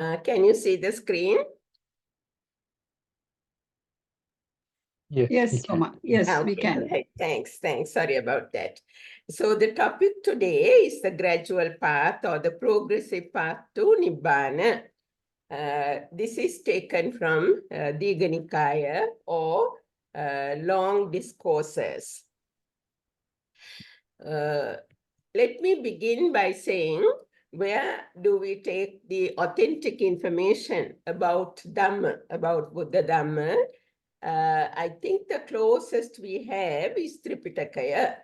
Can you see the screen? Yes, Yes, we can. Soma. Yes, we Okay, can. right. Thanks. Sorry about that. So the topic today is the gradual path or the progressive path to Nibbana. This is taken from Digha Nikaya or long discourses. Let me begin by saying, where do we take the authentic information about Dhamma, about Buddha Dhamma? I think the closest we have is Tripitaka.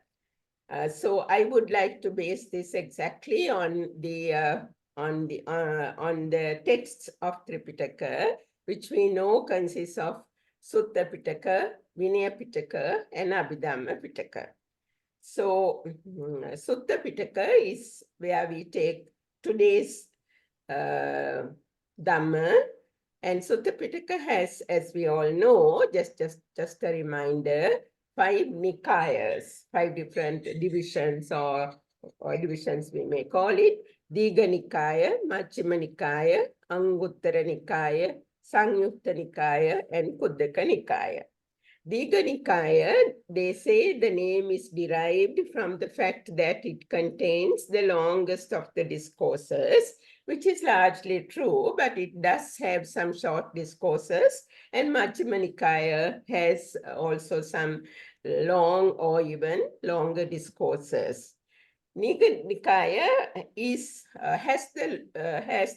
So I would like to base this exactly on the texts of Tripitaka, which we know consists of Sutta Pitaka, Vinaya Pitaka, and Abhidhamma Pitaka. So Sutta Pitaka is where we take today's Dhamma, and Sutta Pitaka has, as we all know, just a reminder, 5 Nikayas, 5 different divisions or divisions we may call it: Digha Nikaya, Majjhima Nikaya, Anguttara Nikaya, Sangyutta Nikaya, and Kuddaka Nikaya. Digha Nikaya, they say the name is derived from the fact that it contains the longest of the discourses, which is largely true, but it does have some short discourses, and Majjhima Nikaya has also some long or even longer discourses. Digha Nikaya has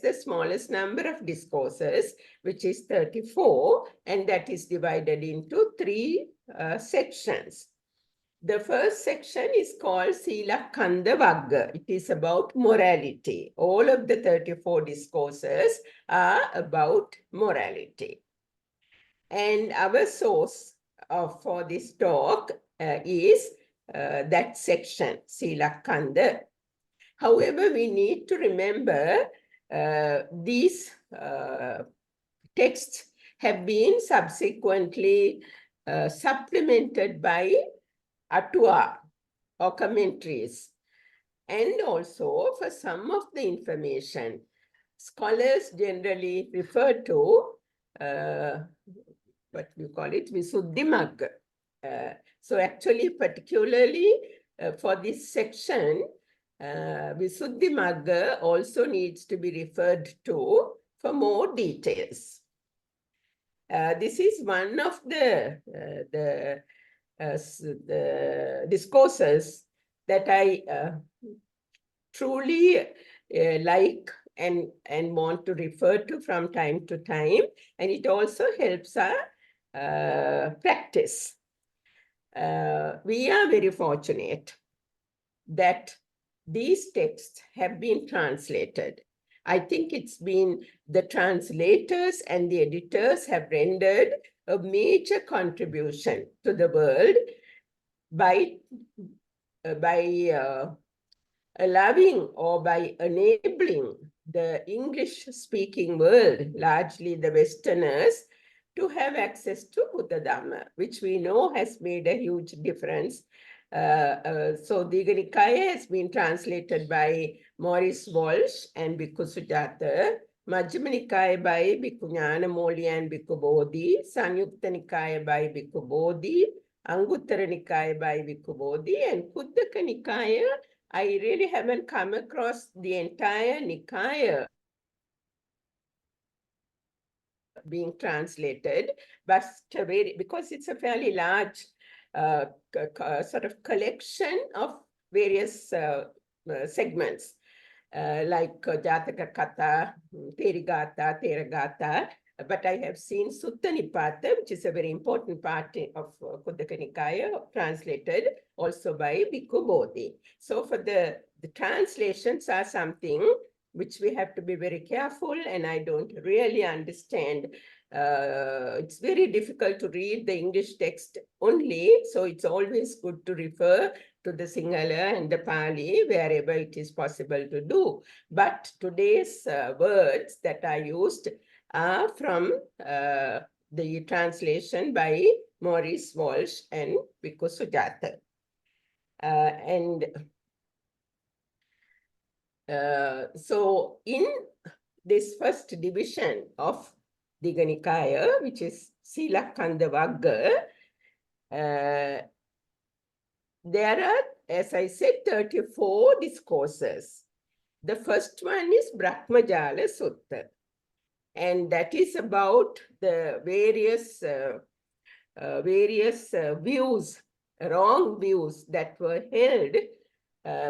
the smallest number of discourses, which is 34, and that is divided into 3 sections. The first section is called Sila Kanda Vagga. It is about morality. All of the 34 discourses are about morality. And our source for this talk is that section, Sila Kanda. However, we need to remember these texts have been subsequently supplemented by Atua or commentaries. And also, for some of the information, scholars generally refer to what we call it, Visuddhimagga. So actually, particularly for this section, Visuddhimagga also needs to be referred to for more details. This is one of the discourses that I truly like and want to refer to from time to time, and it also helps our practice. We are very fortunate that these texts have been translated. I think it's been the translators and the editors have rendered a major contribution to the world by allowing or by enabling the English-speaking world, largely the Westerners, to have access to Buddha Dhamma, which we know has made a huge difference. So Digha Nikaya has been translated by Maurice Walsh and Bhikkhu Sujata, Majjhima Nikaya by Bhikkhu Ñāṇamoli and Bhikkhu Bodhi, Sanyukta Nikaya by Bhikkhu Bodhi, Anguttara Nikaya by Bhikkhu Bodhi, and Kuddaka Nikaya. I really haven't come across the entire Nikaya being translated, but because it's a fairly large sort of collection of various segments, like Jataka Katha, Terigata, Teragata. But I have seen Sutta Nipata, which is a very important part of Kuddaka Nikaya, translated also by Bhikkhu Bodhi. So for the translations are something which we have to be very careful, and I don't really understand. It's very difficult to read the English text only, so it's always good to refer to the Sinhala and the Pali wherever it is possible to do. But today's words that are used are from the translation by Maurice Walsh and Bhikkhu Sujata. So in this first division of Digha Nikaya, which is Sila Kanda Vagga, there are, as I said, 34 discourses. The first one is Brahmajala Sutta, and that is about the various views, wrong views that were held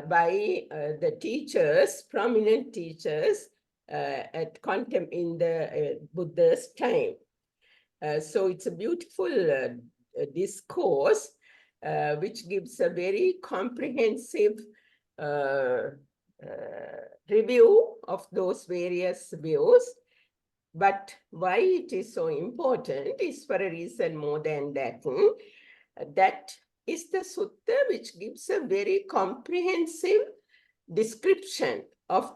by the teachers, prominent teachers in the Buddha's time. So it's a beautiful discourse which gives a very comprehensive uh, review of those various views. But why it is so important is for a reason more than that. That is the sutta which gives a very comprehensive description of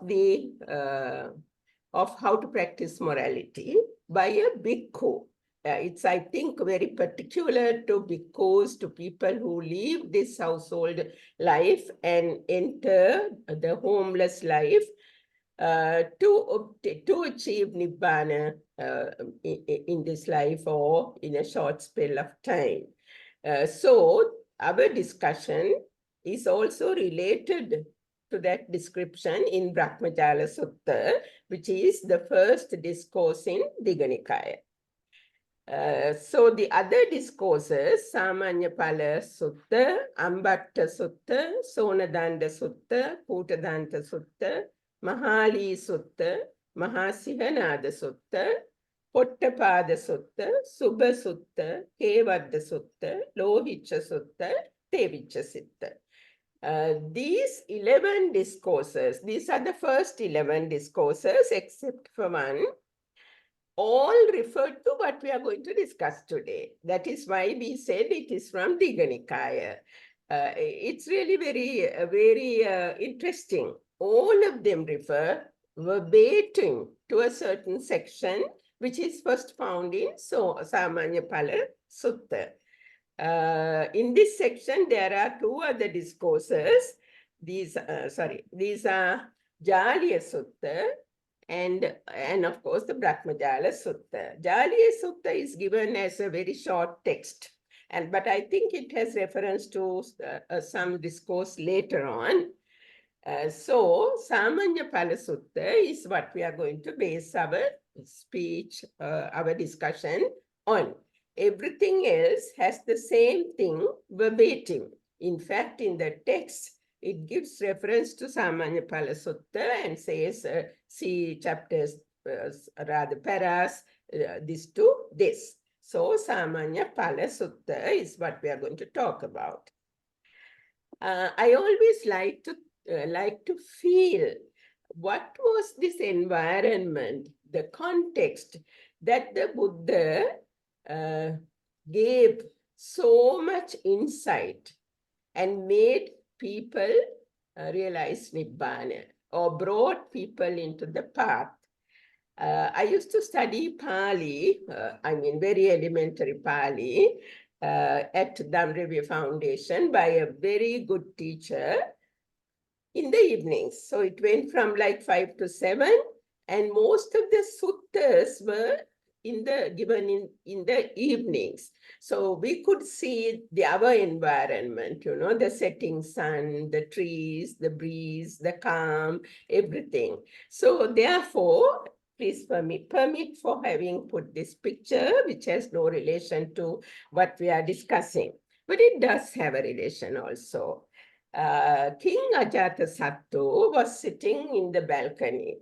of how to practice morality by a bhikkhu. It's, I think, very particular to bhikkhus, to people who leave this household life and enter the homeless life to achieve Nibbana in this life or in a short spell of time. So our discussion is also related to that description in Brahmajala Sutta, which is the first discourse in Digha Nikaya. So the other discourses, Samanya Pala Sutta, Ambatta Sutta, Sonadanda Sutta, Putadanta Sutta, Mahali Sutta, Mahasihanada Sutta, Pottapada Sutta, Subha Sutta, Kevadda Sutta, Lohicha Sutta, Tevicha Sitta. These 11 discourses, these are the first 11 discourses, except for one, all refer to what we are going to discuss today. That is why we said it is from Digha Nikaya. It's really very interesting. All of them refer verbatim to a certain section, which is first found in Samanya Pala Sutta. In this section, there are two other discourses. These are Jaliya Sutta and of course the Brahmajala Sutta. Jaliya Sutta is given as a very short text, but I think it has reference to some discourse later on. So Samanya Pala Sutta is what we are going to base our speech, our discussion on. Everything else has the same thing verbatim. In fact, in the text, it gives reference to Samanya Pala Sutta and says, see chapters, rather paras, this to this. So Samanya Pala Sutta is what we are going to talk about. I always like to feel what was this environment, the context that the Buddha gave so much insight and made people realize Nibbana or brought people into the path. I used to study Pali, very elementary Pali, at Dhamrevya Foundation by a very good teacher in the evenings. So it went from like 5 to 7, and most of the suttas were given in the evenings. So we could see our environment, the setting sun, the trees, the breeze, the calm, everything. So therefore, please permit for having put this picture, which has no relation to what we are discussing, but it does have a relation also. King Ajatasattu was sitting in the balcony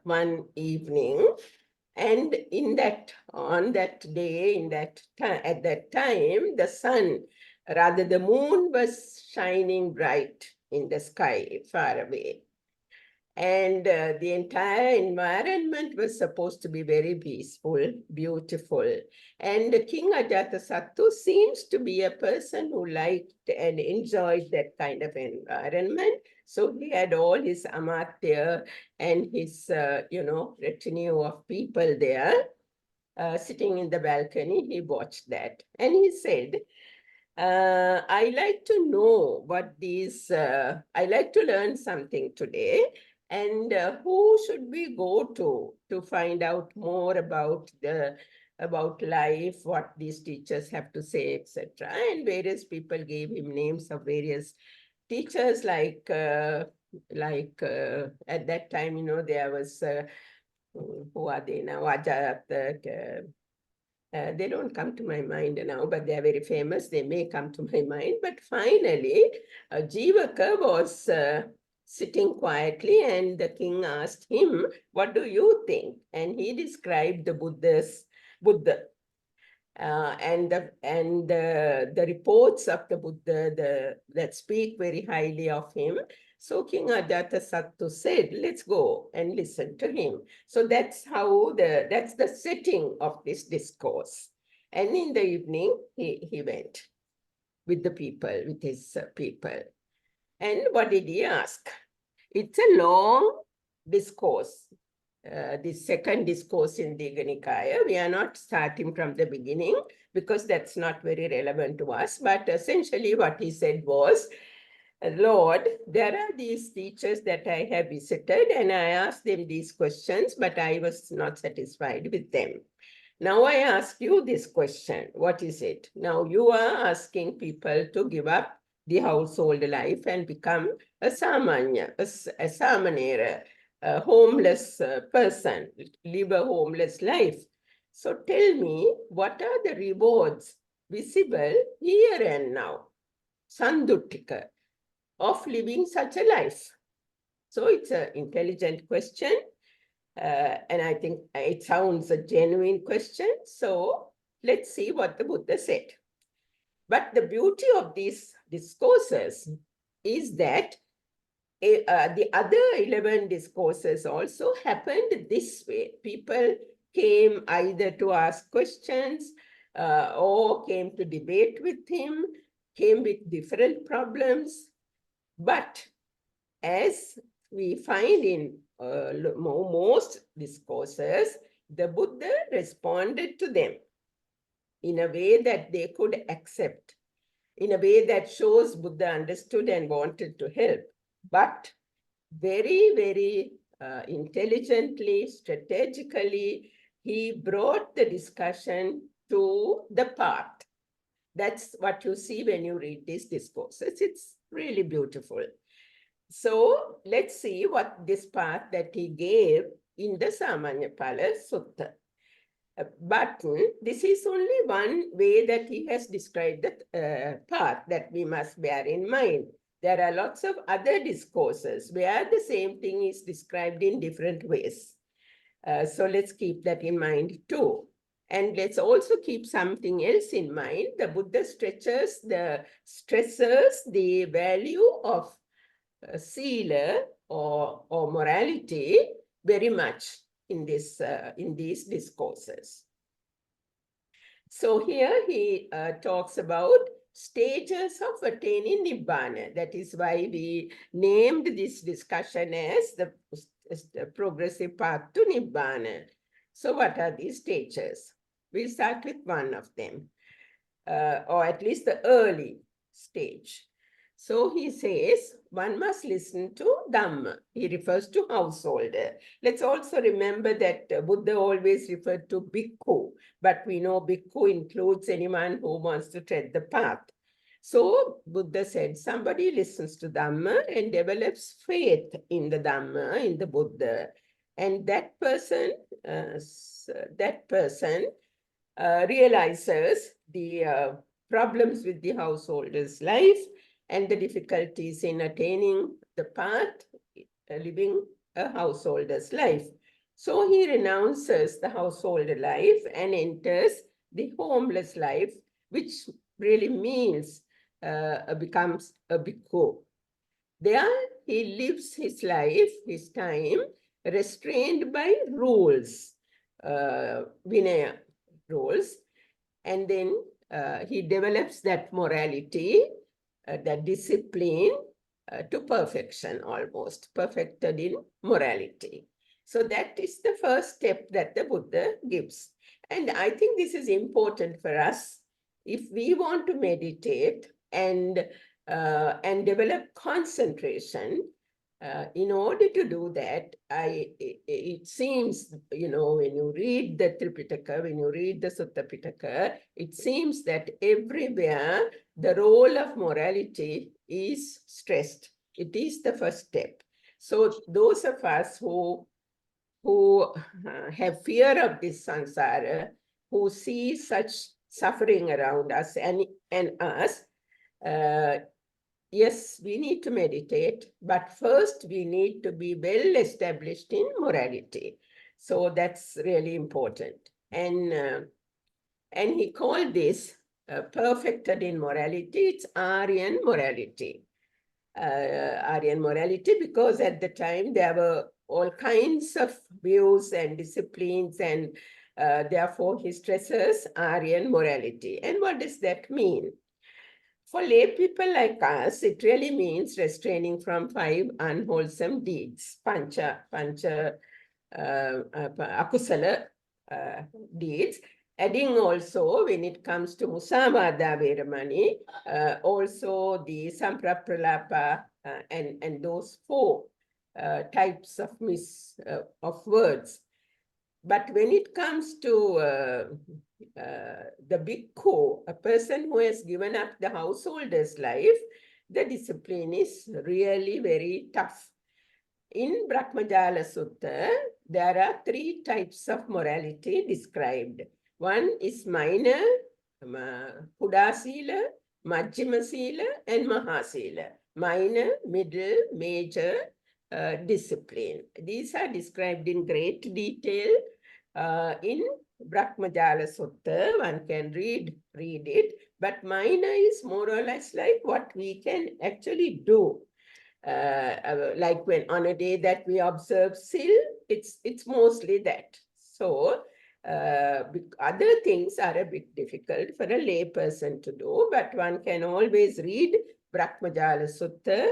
one evening, and on that day, at that time, the sun, rather the moon, was shining bright in the sky far away. And the entire environment was supposed to be very peaceful, beautiful. And King Ajatasattu seems to be a person who liked and enjoyed that kind of environment. So he had all his amatya and his, retinue of people there. Sitting in the balcony, he watched that. And he said, I like to know I like to learn something today. And who should we go to find out more about life, what these teachers have to say, etc. And various people gave him names of various teachers, like at that time, there was who are they now? Ajat, they don't come to my mind now, but they are very famous. They may come to my mind. But finally, Jivaka was sitting quietly, and the king asked him, "What do you think?" And he described the Buddha, and the reports of the Buddha that speak very highly of him. So King Ajatasattu said, "Let's go and listen to him." So that's the setting of this discourse. And in the evening, he went with the people, with his people. And what did he ask? It's a long discourse. The second discourse in Digha Nikaya. We are not starting from the beginning because that's not very relevant to us. But essentially what he said was, "Lord, there are these teachers that I have visited and I asked them these questions, but I was not satisfied with them. Now I ask you this question. What is it? Now you are asking people to give up the household life and become a samanya, a samanera, a homeless person, live a homeless life. So tell me, what are the rewards visible here and now, sanduttika, of living such a life?" So it's an intelligent question. And I think it sounds a genuine question. So let's see what the Buddha said. But the beauty of these discourses is that the other 11 discourses also happened this way. People came either to ask questions or came to debate with him, came with different problems. But as we find in most discourses, the Buddha responded to them in a way that they could accept, in a way that shows Buddha understood and wanted to help, but very, very intelligently, strategically, he brought the discussion to the path. That's what you see when you read these discourses. It's really beautiful. So let's see what this path that he gave in the Samanyapala Sutta. But this is only one way that he has described the path that we must bear in mind. There are lots of other discourses where the same thing is described in different ways. So let's keep that in mind too. And let's also keep something else in mind. The Buddha stresses the value of sila or morality very much in these discourses. So here he talks about stages of attaining Nibbana. That is why we named this discussion as the progressive path to Nibbana. So what are these stages? We'll start with one of them, or at least the early stage. So he says, one must listen to Dhamma. He refers to householder. Let's also remember that Buddha always referred to bhikkhu, but we know bhikkhu includes anyone who wants to tread the path. So Buddha said, somebody listens to Dhamma and develops faith in the Dhamma, in the Buddha. And that person realizes the problems with the householder's life and the difficulties in attaining the path, living a householder's life. So he renounces the householder life and enters the homeless life, which really means becomes a bhikkhu. There he lives his life, his time, restrained by rules, vinaya rules, and then he develops that morality, that discipline to perfection, almost perfected in morality. So that is the first step that the Buddha gives. And I think this is important for us if we want to meditate and develop concentration. In order to do that, it seems, when you read the Tripitaka, when you read the Sutta Pitaka, it seems that everywhere the role of morality is stressed. It is the first step. So those of us who have fear of this samsara, who see such suffering around us and us, uh, yes, we need to meditate, but first we need to be well established in morality. So that's really important. And he called this perfected in morality. It's Aryan morality. Aryan morality, because at the time there were all kinds of views and disciplines, and therefore he stresses Aryan morality. And what does that mean? For lay people like us, it really means restraining from 5 unwholesome deeds, pancha akusala deeds. Adding also, when it comes to musamada veramani, also the samprapralapa and those 4 types of words. But when it comes to the bhikkhu, a person who has given up the householder's life, the discipline is really very tough. In Brahmajala Sutta, there are 3 types of morality described. One is minor, Kudasila, Majjhima Sila, and Mahasila. Minor, middle, major discipline. These are described in great detail in Brahmajala Sutta. One can read it, but minor is more or less like what we can actually do. Like when on a day that we observe Sil, it's mostly that. So other things are a bit difficult for a lay person to do, but one can always read Brahmajala Sutta,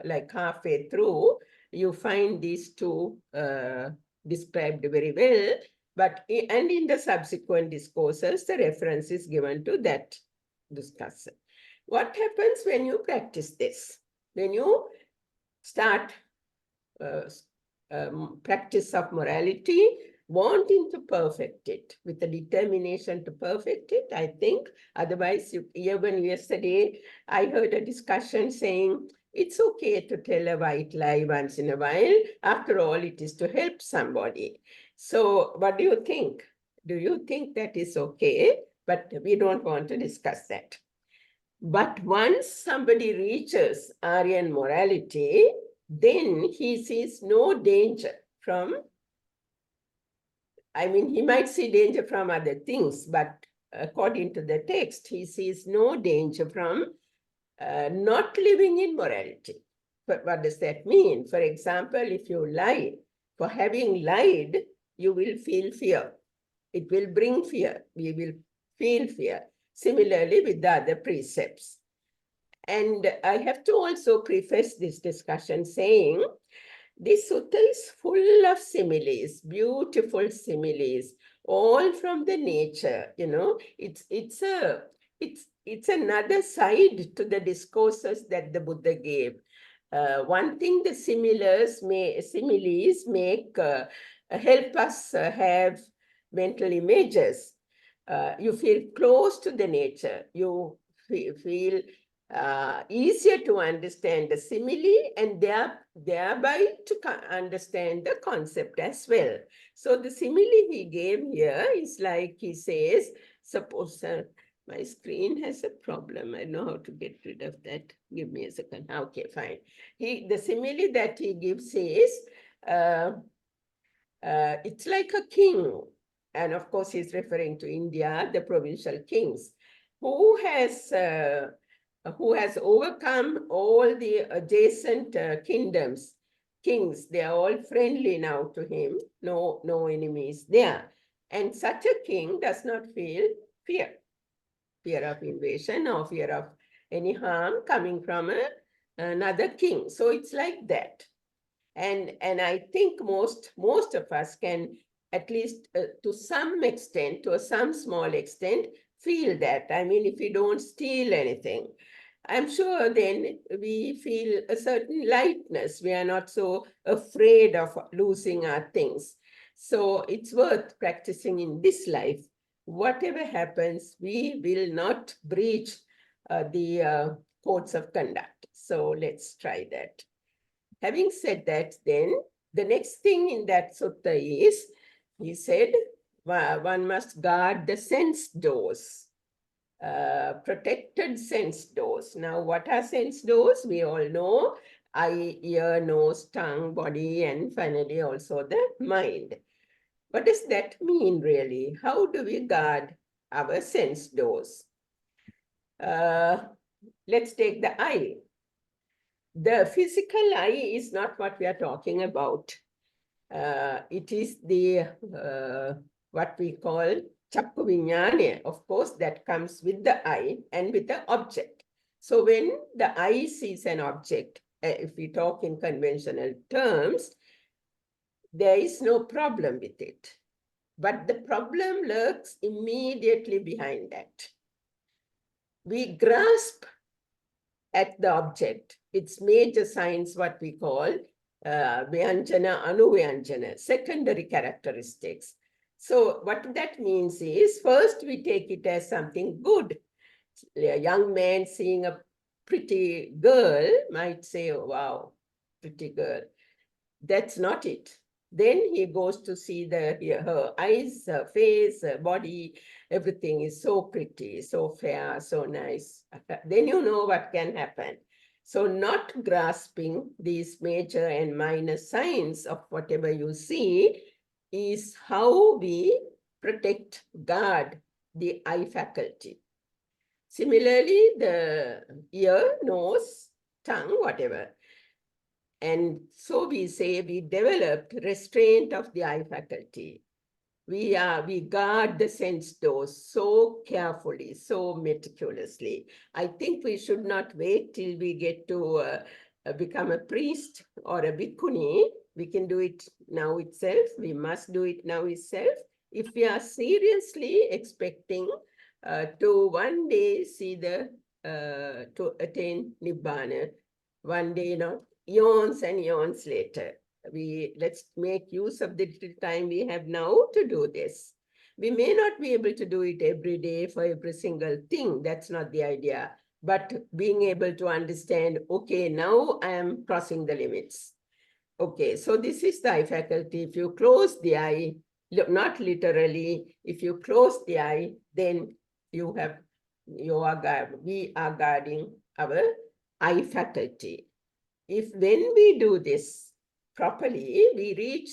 like halfway through, you find these 2 described very well. And in the subsequent discourses, the reference is given to that discussion. What happens when you practice this? When you start practice of morality, wanting to perfect it, with the determination to perfect it, I think. Otherwise, even yesterday, I heard a discussion saying, it's okay to tell a white lie once in a while. After all, it is to help somebody. So what do you think? Do you think that is okay? But we don't want to discuss that. But once somebody reaches Aryan morality, then he sees no danger from, he might see danger from other things, but according to the text, he sees no danger from not living in morality. But what does that mean? For example, if you lie, for having lied, you will feel fear. It will bring fear. We will feel fear. Similarly with the other precepts. And I have to also preface this discussion saying, this sutta is full of similes, beautiful similes, all from the nature. It's another side to the discourses that the Buddha gave. One thing the similes make help us have mental images. You feel close to the nature. You feel easier to understand the simile and thereby to understand the concept as well. So the simile he gave here is like he says, suppose my screen has a problem. I know how to get rid of that. Give me a second. Okay, fine. The simile that he gives is, it's like a king. And of course, he's referring to India, the provincial kings, who has overcome all the adjacent kingdoms. Kings, they are all friendly now to him. No enemies there. And such a king does not feel fear of invasion or fear of any harm coming from another king. So it's like that. And I think most of us can, at least to some extent, to some small extent, feel that. If you don't steal anything, I'm sure then we feel a certain lightness. We are not so afraid of losing our things. So it's worth practicing in this life. Whatever happens, we will not breach the codes of conduct. So let's try that. Having said that, then the next thing in that sutta is, he said, one must guard the sense doors. Protected sense doors. Now, what are sense doors? We all know: eye, ear, nose, tongue, body, and finally also the mind. What does that mean really? How do we guard our sense doors? Let's take the eye. The physical eye is not what we are talking about. It is the what we call chakku viññāna, of course, that comes with the eye and with the object. So when the eye sees an object, if we talk in conventional terms, there is no problem with it. But the problem lurks immediately behind that. We grasp at the object, its major signs, what we call Vyanjana, Anuvyanjana, secondary characteristics. So what that means is, first we take it as something good. A young man seeing a pretty girl might say, oh, wow, pretty girl. That's not it. Then he goes to see her eyes, her face, her body, everything is so pretty, so fair, so nice. Then you know what can happen. So not grasping these major and minor signs of whatever you see is how we protect, guard the eye faculty. Similarly, the ear, nose, tongue, whatever. And so we say we developed restraint of the eye faculty. We guard the sense doors so carefully, so meticulously. I think we should not wait till we get to become a priest or a bhikkhuni. We can do it now itself. We must do it now itself. If we are seriously expecting to one day see to attain Nibbana, one day, eons and eons later. Let's make use of the little time we have now to do this. We may not be able to do it every day for every single thing. That's not the idea. But being able to understand, okay, now I am crossing the limits. Okay, so this is the eye faculty. If you close the eye, not literally, if you close the eye, then we are guarding our eye faculty. If when we do this properly, we reach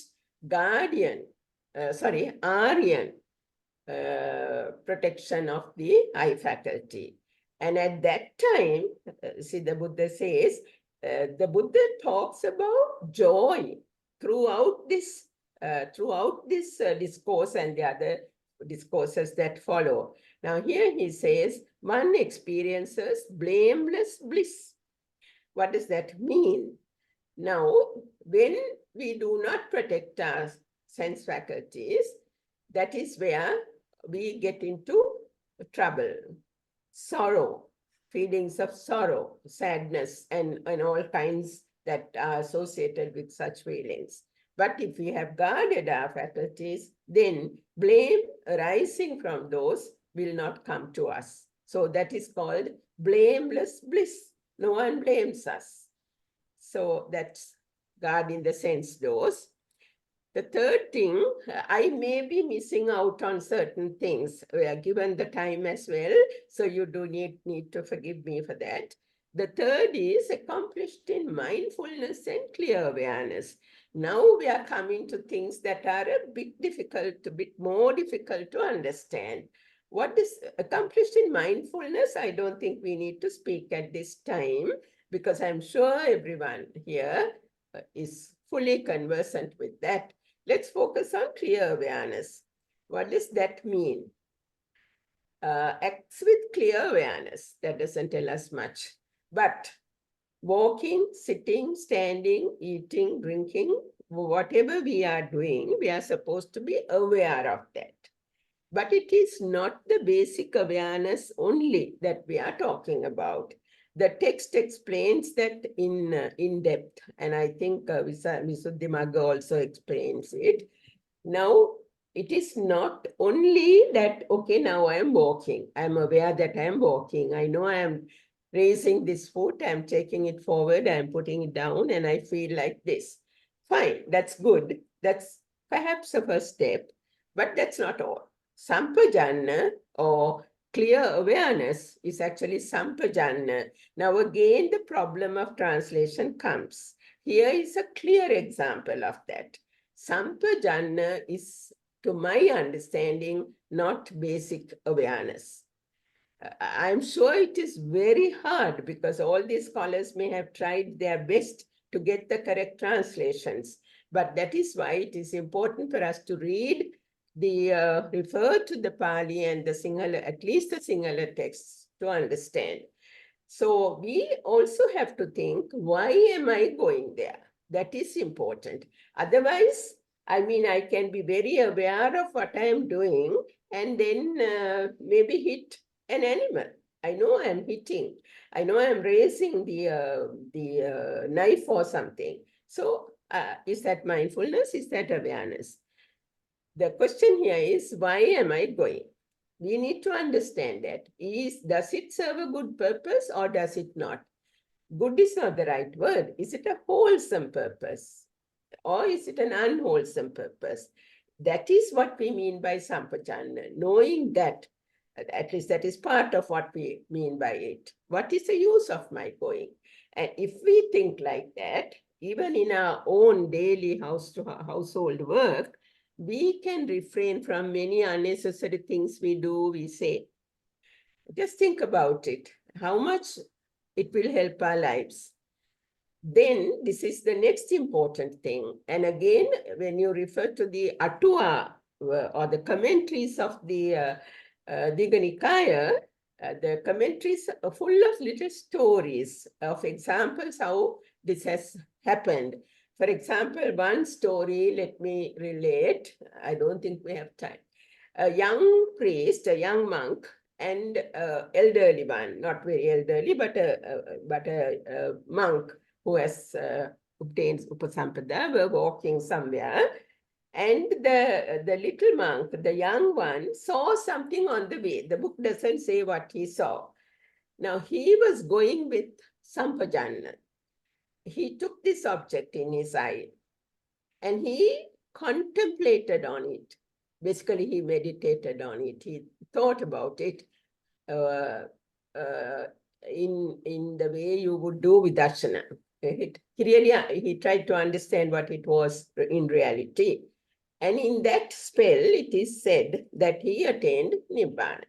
Aryan protection of the eye faculty. And at that time, see, the Buddha says, the Buddha talks about joy throughout this discourse and the other discourses that follow. Now here he says, one experiences blameless bliss. What does that mean? Now, when we do not protect our sense faculties, that is where we get into trouble, sorrow, feelings of sorrow, sadness, and all kinds that are associated with such feelings. But if we have guarded our faculties, then blame arising from those will not come to us. So that is called blameless bliss. No one blames us. So that's guarding the sense doors. The third thing, I may be missing out on certain things. We are given the time as well, so you do need to forgive me for that. The third is accomplished in mindfulness and clear awareness. Now we are coming to things that are a bit more difficult to understand. What is accomplished in mindfulness? I don't think we need to speak at this time, because I'm sure everyone here is fully conversant with that. Let's focus on clear awareness. What does that mean? Acts with clear awareness. That doesn't tell us much. But walking, sitting, standing, eating, drinking, whatever we are doing, we are supposed to be aware of that. But it is not the basic awareness only that we are talking about. the text explains that in depth, and I think Visuddhimagga also explains it. Now, it is not only that, okay, now I am walking. I'm aware that I am walking. I know I am raising this foot, I'm taking it forward, I'm putting it down, and I feel like this. Fine, that's good. That's perhaps the first step, but that's not all. Sampajanna, or clear awareness, is actually sampajanna. Now, again, the problem of translation comes. Here is a clear example of that. Sampajanna is, to my understanding, not basic awareness. I'm sure it is very hard because all these scholars may have tried their best to get the correct translations. But that is why it is important for us to read refer to the Pali and the Sinhala, at least the Sinhala texts, to understand. So we also have to think, why am I going there? That is important. Otherwise, I mean, I can be very aware of what I am doing and then maybe hit an animal. I know I'm hitting. I know I'm raising the knife or something. So is that mindfulness? Is that awareness? The question here is, why am I going? We need to understand that. Does it serve a good purpose or does it not? Good is not the right word. Is it a wholesome purpose or is it an unwholesome purpose? That is what we mean by sampajana, knowing that, at least that is part of what we mean by it. What is the use of my going? And if we think like that, even in our own daily household work, we can refrain from many unnecessary things we do, we say. Just think about it, how much it will help our lives. Then this is the next important thing. And again, when you refer to the Atua or the commentaries of the Digha Nikaya, the commentaries are full of little stories of examples how this has happened. For example, one story, let me relate. I don't think we have time. A young priest, a young monk, and elderly one, not very elderly, but a monk who has obtained upasampada, were walking somewhere. And the little monk, the young one, saw something on the way. The book doesn't say what he saw. Now, he was going with sampajana. He took this object in his eye and he contemplated on it. Basically, he meditated on it. He thought about it uh, uh, in the way you would do with Vidarsana. He tried to understand what it was in reality. And in that spell, it is said that he attained Nibbana.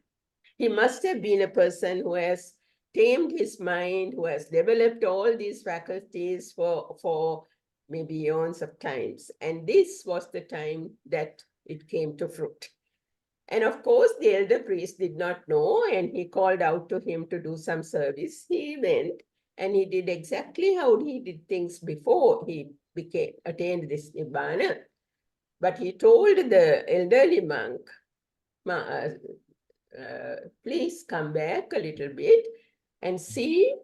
He must have been a person who has tamed his mind, who has developed all these faculties for maybe eons of times. And this was the time that it came to fruit. And of course, the elder priest did not know, and he called out to him to do some service. He went and he did exactly how he did things before he attained this Nibbana. But he told the elderly monk, please come back a little bit and see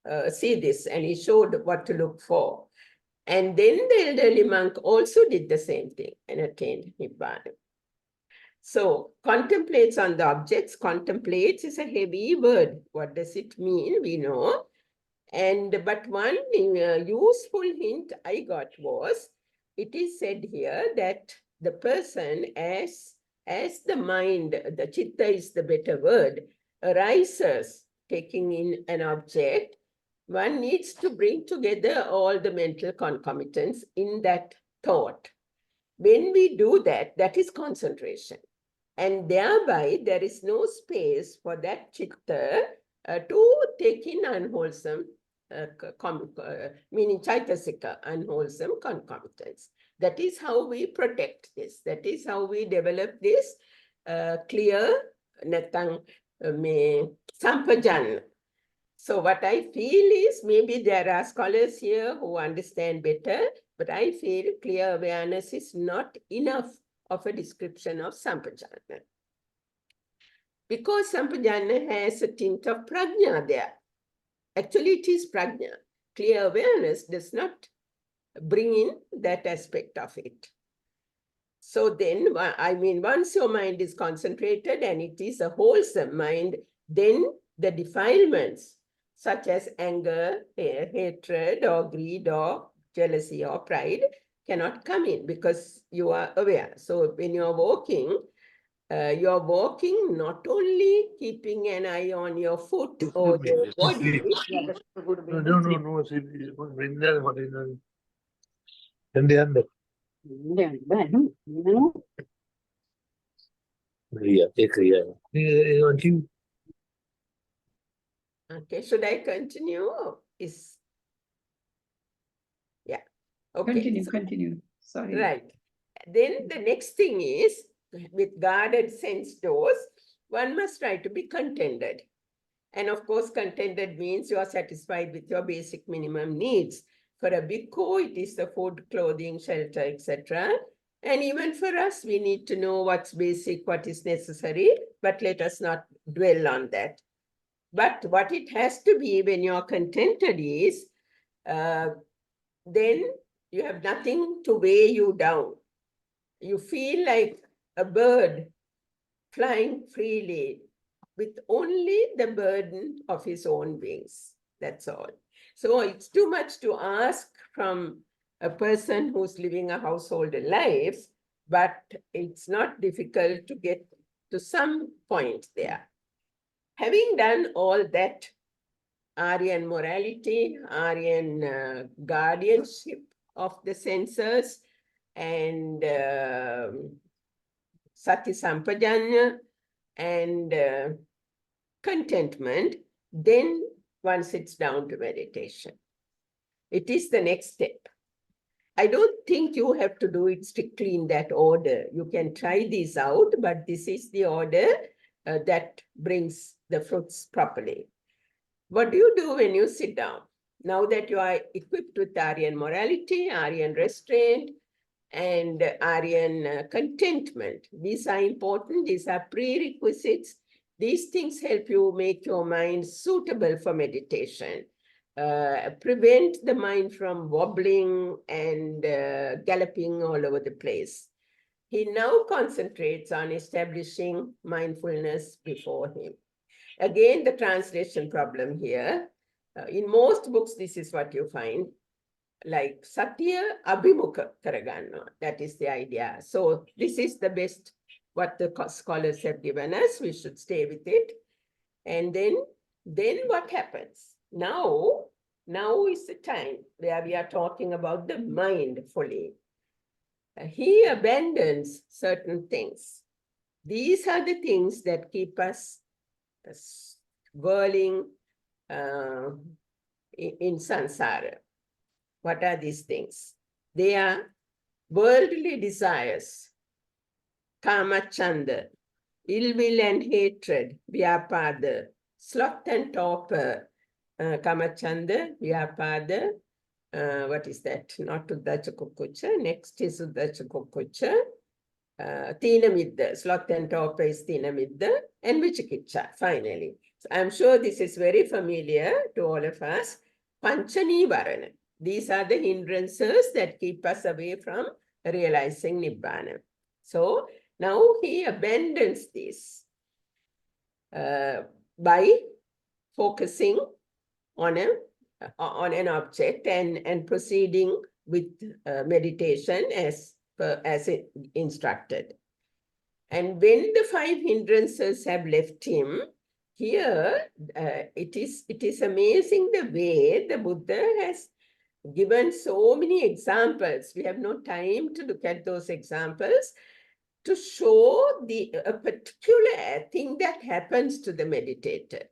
this. And he showed what to look for. And then the elderly monk also did the same thing and attained Nibbana. So contemplates on the objects. Contemplates is a heavy word. What does it mean? We know. But one useful hint I got was, it is said here that the person, as the mind, the chitta is the better word, arises taking in an object, one needs to bring together all the mental concomitants in that thought. When we do that, that is concentration. And thereby, there is no space for that chitta to take in unwholesome, meaning chaitasika, unwholesome concomitants. That is how we protect this. That is how we develop this clear natang sampajan. So what I feel is, maybe there are scholars here who understand better, but I feel clear awareness is not enough of a description of sampajana. Because sampajana has a tint of prajna there. Actually, it is prajna. Clear awareness does not bring in that aspect of it. So then, I mean, once your mind is concentrated and it is a wholesome mind, then the defilements such as anger, hatred, or greed, or jealousy, or pride cannot come in because you are aware. So when you're walking not only keeping an eye on your foot or your body. No. Ande. Okay, should I continue? Yeah, okay. Continue. Sorry. Right. Then the next thing is, with guarded sense doors, one must try to be contented. And of course, contented means you are satisfied with your basic minimum needs. For a bhikkhu, it is the food, clothing, shelter, etc. And even for us, we need to know what's basic, what is necessary, but let us not dwell on that. But what it has to be when you're contented is, then you have nothing to weigh you down. You feel like a bird flying freely with only the burden of his own wings. That's all. So it's too much to ask from a person who's living a household life, but it's not difficult to get to some point there. Having done all that, Aryan morality, Aryan guardianship of the senses, and Sati Sampajanya, and contentment, then one sits down to meditation. It is the next step. I don't think you have to do it strictly in that order. You can try these out, but this is the order that brings the fruits properly. What do you do when you sit down? Now that you are equipped with Aryan morality, Aryan restraint, and Aryan contentment, these are important, these are prerequisites. These things help you make your mind suitable for meditation, prevent the mind from wobbling and galloping all over the place. He now concentrates on establishing mindfulness before him. Again, the translation problem here. In most books, this is what you find, like Satya Abhimukha Karaganna. That is the idea. So this is the best what the scholars have given us. We should stay with it. And then what happens? Now is the time where we are talking about the mind fully. He abandons certain things. These are the things that keep us whirling in samsara. What are these things? They are worldly desires, kamachanda, ill will and hatred, vyapada, sloth and torpor, kamachanda, vyapada, what is that? Not Uddacha Kukucha. Next is Uddacha Kukucha. Tina Midda, sloth and torpor is Tina Midda, and Vichikicha, finally. So I'm sure this is very familiar to all of us. Panchani Varana. These are the hindrances that keep us away from realizing Nibbana. So now he abandons this by focusing on an object and proceeding with meditation as instructed. And when the 5 hindrances have left him, here it is amazing the way the Buddha has given so many examples. We have no time to look at those examples to show a particular thing that happens to the meditator.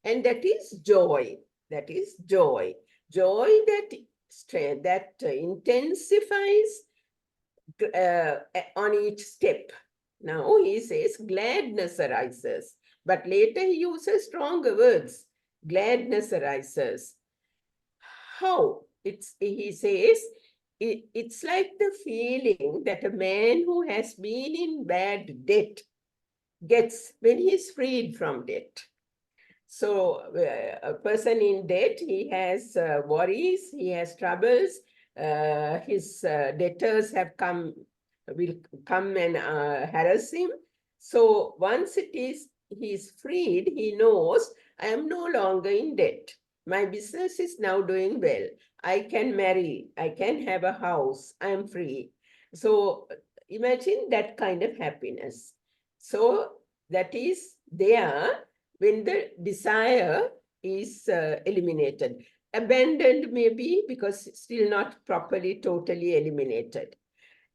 And that is joy. That is joy. Joy that intensifies on each step. Now he says gladness arises, but later he uses stronger words. Gladness arises. How? He says, it's like the feeling that a man who has been in bad debt gets when he's freed from debt. So a person in debt, he has worries, he has troubles, his debtors will come and harass him. So once he is freed, he knows, I am no longer in debt. My business is now doing well. I can marry, I can have a house, I am free. So imagine that kind of happiness. So that is there when the desire is eliminated. Abandoned maybe because still not properly, totally eliminated.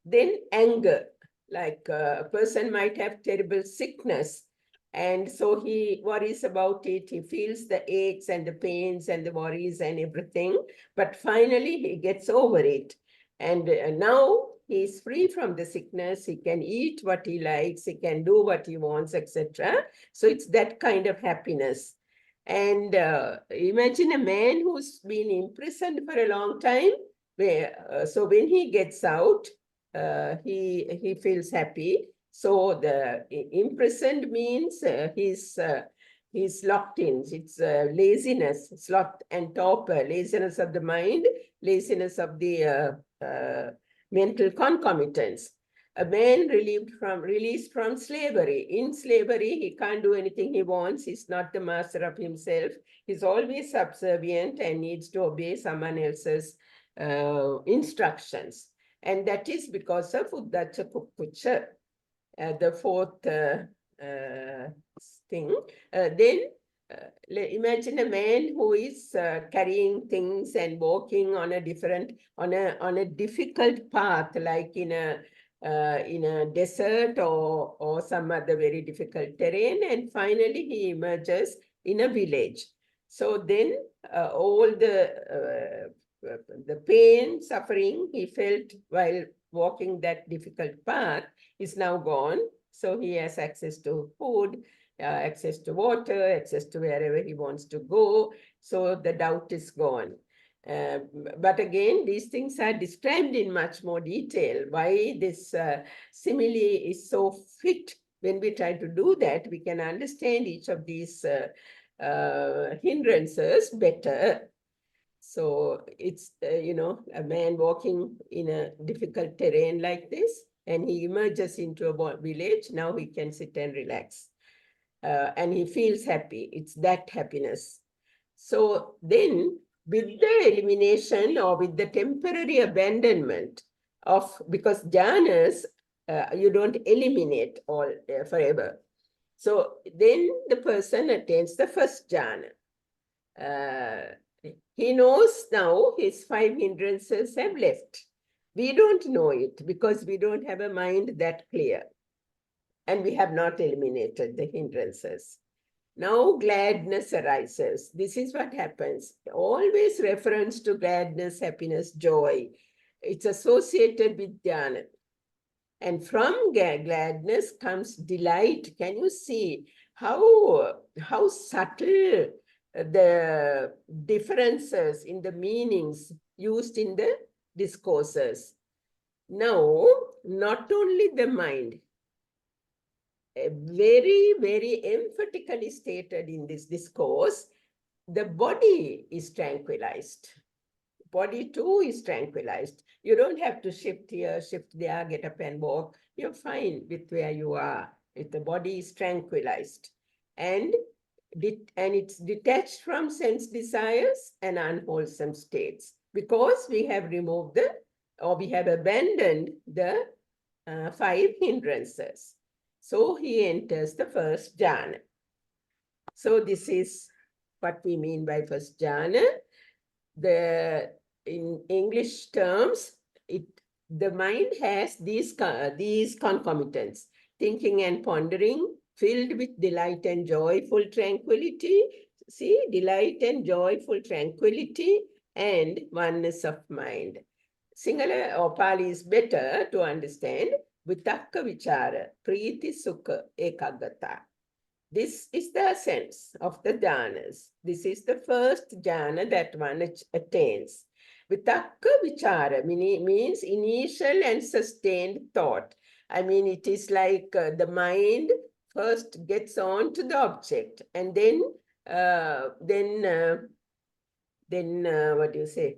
Then anger, like a person might have terrible sickness, and so he worries about it. He feels the aches and the pains and the worries and everything, but finally he gets over it. And now he's free from the sickness. He can eat what he likes. He can do what he wants, etc. So it's that kind of happiness. And imagine a man who's been imprisoned for a long time. So when he gets out, he feels happy. So the imprisoned means he's locked in. It's laziness, sloth and torpor, laziness of the mind, laziness of the mental concomitants. A man released from slavery. In slavery, he can't do anything he wants. He's not the master of himself. He's always subservient and needs to obey someone else's instructions. And that is because of Uddacha Kukkucha, the fourth thing. Then imagine a man who is carrying things and walking on a difficult path, like in a desert or some other very difficult terrain, and finally he emerges in a village. So then all the pain, suffering he felt while walking that difficult path is now gone. So he has access to food, access to water, access to wherever he wants to go. So the doubt is gone. But again, these things are described in much more detail. Why this simile is so fit. When we try to do that, we can understand each of these hindrances better. So it's, a man walking in a difficult terrain like this, and he emerges into a village. Now he can sit and relax. And he feels happy. It's that happiness. So then, with the elimination or with the temporary abandonment because jhanas, you don't eliminate all forever. So then the person attains the first jhana. He knows now his 5 hindrances have left. We don't know it because we don't have a mind that clear. And we have not eliminated the hindrances. Now gladness arises. This is what happens. Always reference to gladness, happiness, joy. It's associated with dhyana. And from gladness comes delight. Can you see how subtle the differences in the meanings used in the discourses? Now, not only the mind, very, very emphatically stated in this discourse, the body is tranquilized. Body too is tranquilized. You don't have to shift here, shift there, get up and walk. You're fine with where you are. If the body is tranquilized. And it's detached from sense desires and unwholesome states because we have removed we have abandoned the 5 hindrances. So he enters the first jhana. So this is what we mean by first jhana. In English terms, the mind has these concomitants: thinking and pondering, filled with delight and joyful tranquility. See, delight and joyful tranquility and oneness of mind. Sinhala or Pali is better to understand. Vitakka vichara, priti sukha ekagata. This is the sense of the jhanas. This is the first jhana that one attains. Vitakka vichara means initial and sustained thought. I mean, it is like the mind first gets on to the object and then then what do you say?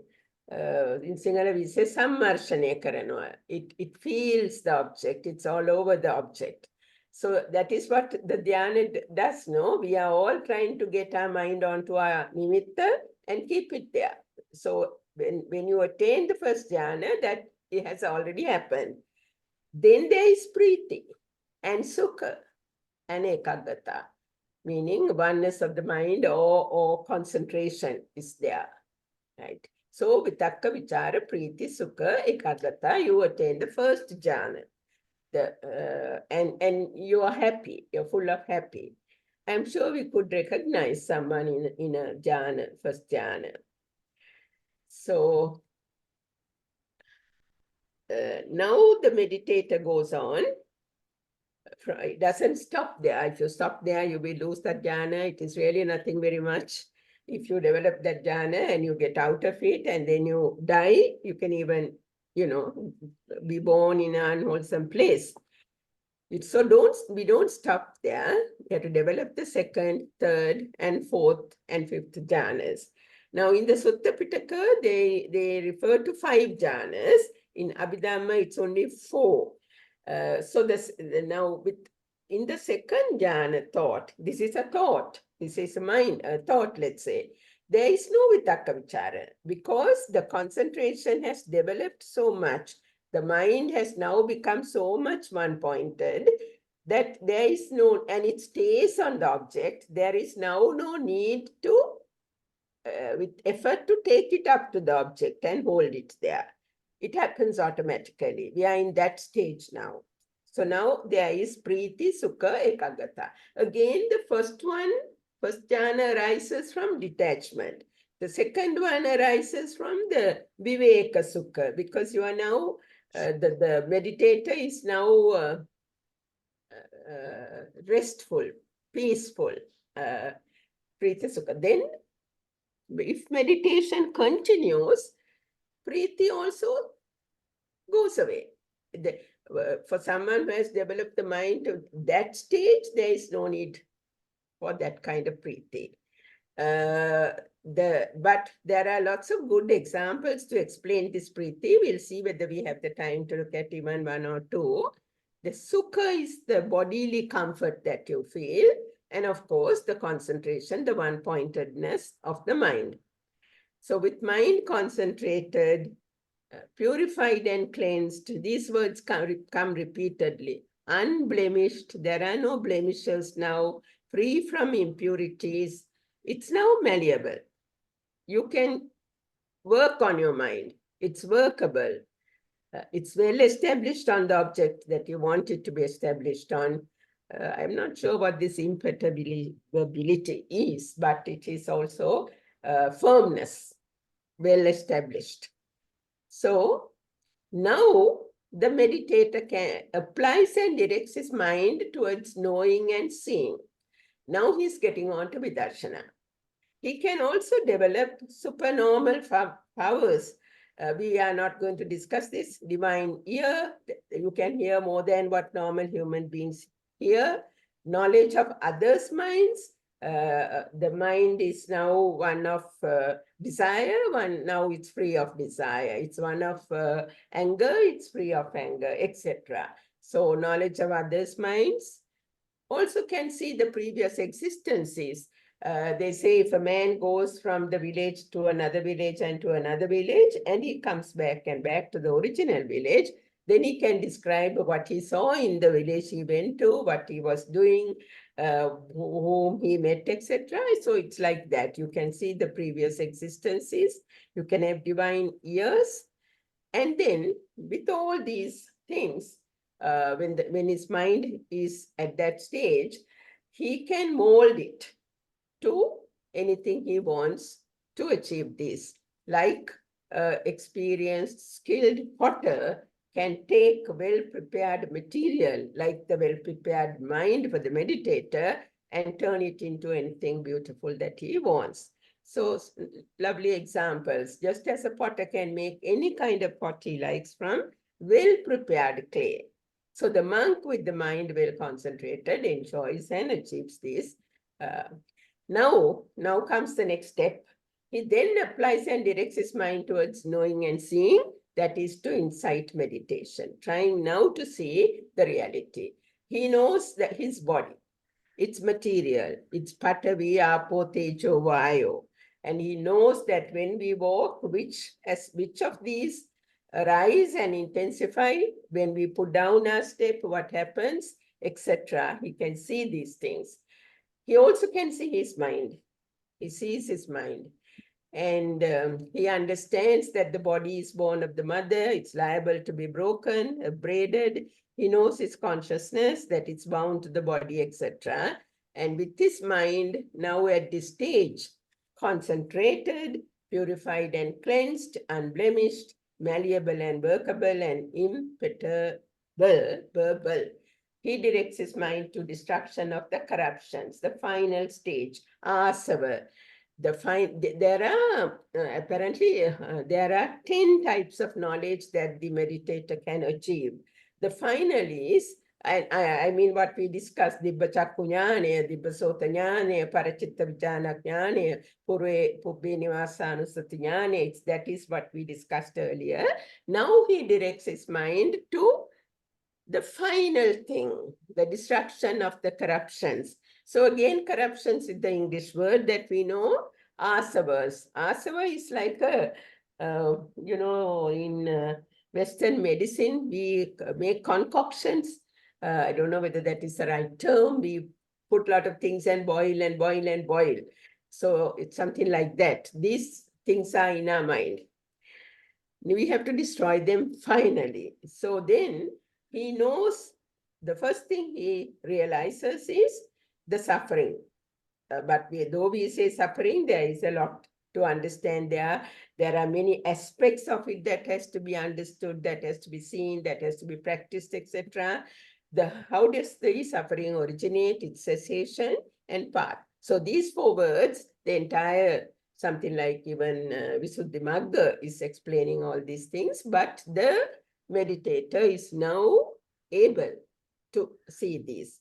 In Sinhala we say sammarshane karanawa. It feels the object. It's all over the object. So that is what the dhyana does. No, we are all trying to get our mind onto our nimitta and keep it there. So when you attain the first dhyana, that it has already happened. Then there is priti and sukha and ekaggata, meaning oneness of the mind or concentration is there, right? So vitakka, vichara, priti, sukha, ekaggata, you attain the first jhana. And you are happy, you're full of happy. I'm sure we could recognize someone in a jhana, first jhana. So now the meditator goes on. It doesn't stop there. If you stop there, you will lose that jhana. It is really nothing very much. If you develop that jhana and you get out of it and then you die, you can even, be born in an unwholesome place. So we don't stop there. We have to develop the second, third, and fourth and fifth jhanas. Now in the Sutta Pitaka, they refer to 5 jhanas. In Abhidhamma, it's only 4. Now in the second jhana thought, this is a thought, this is a mind, a thought, let's say. There is no vitakka vichara because the concentration has developed so much. The mind has now become so much one-pointed that there is no, and it stays on the object. There is now no need to, with effort, to take it up to the object and hold it there. It happens automatically. We are in that stage now. So now there is priti, sukha, ekaggata. Again, the first jhana arises from detachment. The second one arises from the viveka sukha, because you are now, the meditator is now restful, peaceful, priti, sukha. Then, if meditation continues, priti also goes away. For someone who has developed the mind to that stage, there is no need for that kind of priti. But there are lots of good examples to explain this priti. We'll see whether we have the time to look at even 1 or 2. The sukha is the bodily comfort that you feel. And of course, the concentration, the one-pointedness of the mind. So with mind concentrated, purified and cleansed, these words come repeatedly. Unblemished, there are no blemishes now, free from impurities. It's now malleable. You can work on your mind. It's workable. It's well established on the object that you want it to be established on. I'm not sure what this imperturbability is, but it is also firmness, well established. So now the meditator applies and directs his mind towards knowing and seeing. Now he's getting on to vidarshana. He can also develop supernormal powers. We are not going to discuss this. Divine ear, you can hear more than what normal human beings hear. Knowledge of others' minds. The mind is now one of desire, now it's free of desire. It's one of anger, it's free of anger, etc. So knowledge of others' minds. Also can see the previous existences. They say if a man goes from the village to another village and to another village, and he comes back to the original village, then he can describe what he saw in the village he went to, what he was doing, whom he met, etc. So it's like that. You can see the previous existences. You can have divine ears. And then with all these things, when his mind is at that stage, he can mold it to anything he wants to achieve this. Like experienced, skilled potter can take well-prepared material, like the well-prepared mind for the meditator, and turn it into anything beautiful that he wants. So lovely examples. Just as a potter can make any kind of pot he likes from well-prepared clay. So the monk with the mind well concentrated enjoys and achieves this. Now comes the next step. He then applies and directs his mind towards knowing and seeing. That is to insight meditation, trying now to see the reality. He knows that his body, it's material, it's patavi, apo, tejo, vayo. And he knows that when we walk, which of these arise and intensify, when we put down our step, what happens, etc. He can see these things. He also can see his mind. He sees his mind. And he understands that the body is born of the mother, it's liable to be broken, braided. He knows his consciousness, that it's bound to the body, etc. And with his mind, now at this stage, concentrated, purified and cleansed, unblemished, malleable and workable, and imperturbable, he directs his mind to destruction of the corruptions, the final stage, asava. There are apparently there are 10 types of knowledge that the meditator can achieve. The final is, I mean what we discussed, Dibba Chakku Jnane, Dibba Sota Jnane, Parachitta Vijnana Jnane, Pubbe Nivasanusati Jnane, that is what we discussed earlier. Now he directs his mind to the final thing, the destruction of the corruptions. So again, corruptions is the English word that we know, asavas. Asava is like a, in Western medicine, we make concoctions. I don't know whether that is the right term. We put a lot of things and boil and boil and boil. So it's something like that. These things are in our mind. We have to destroy them finally. So then he knows the first thing he realizes is the suffering. But though we say suffering, there is a lot to understand there. There are many aspects of it that has to be understood, that has to be seen, that has to be practiced, etc. How does the suffering originate, its cessation and path? So these 4 words, the entire something like even Visuddhimagga is explaining all these things, but the meditator is now able to see these.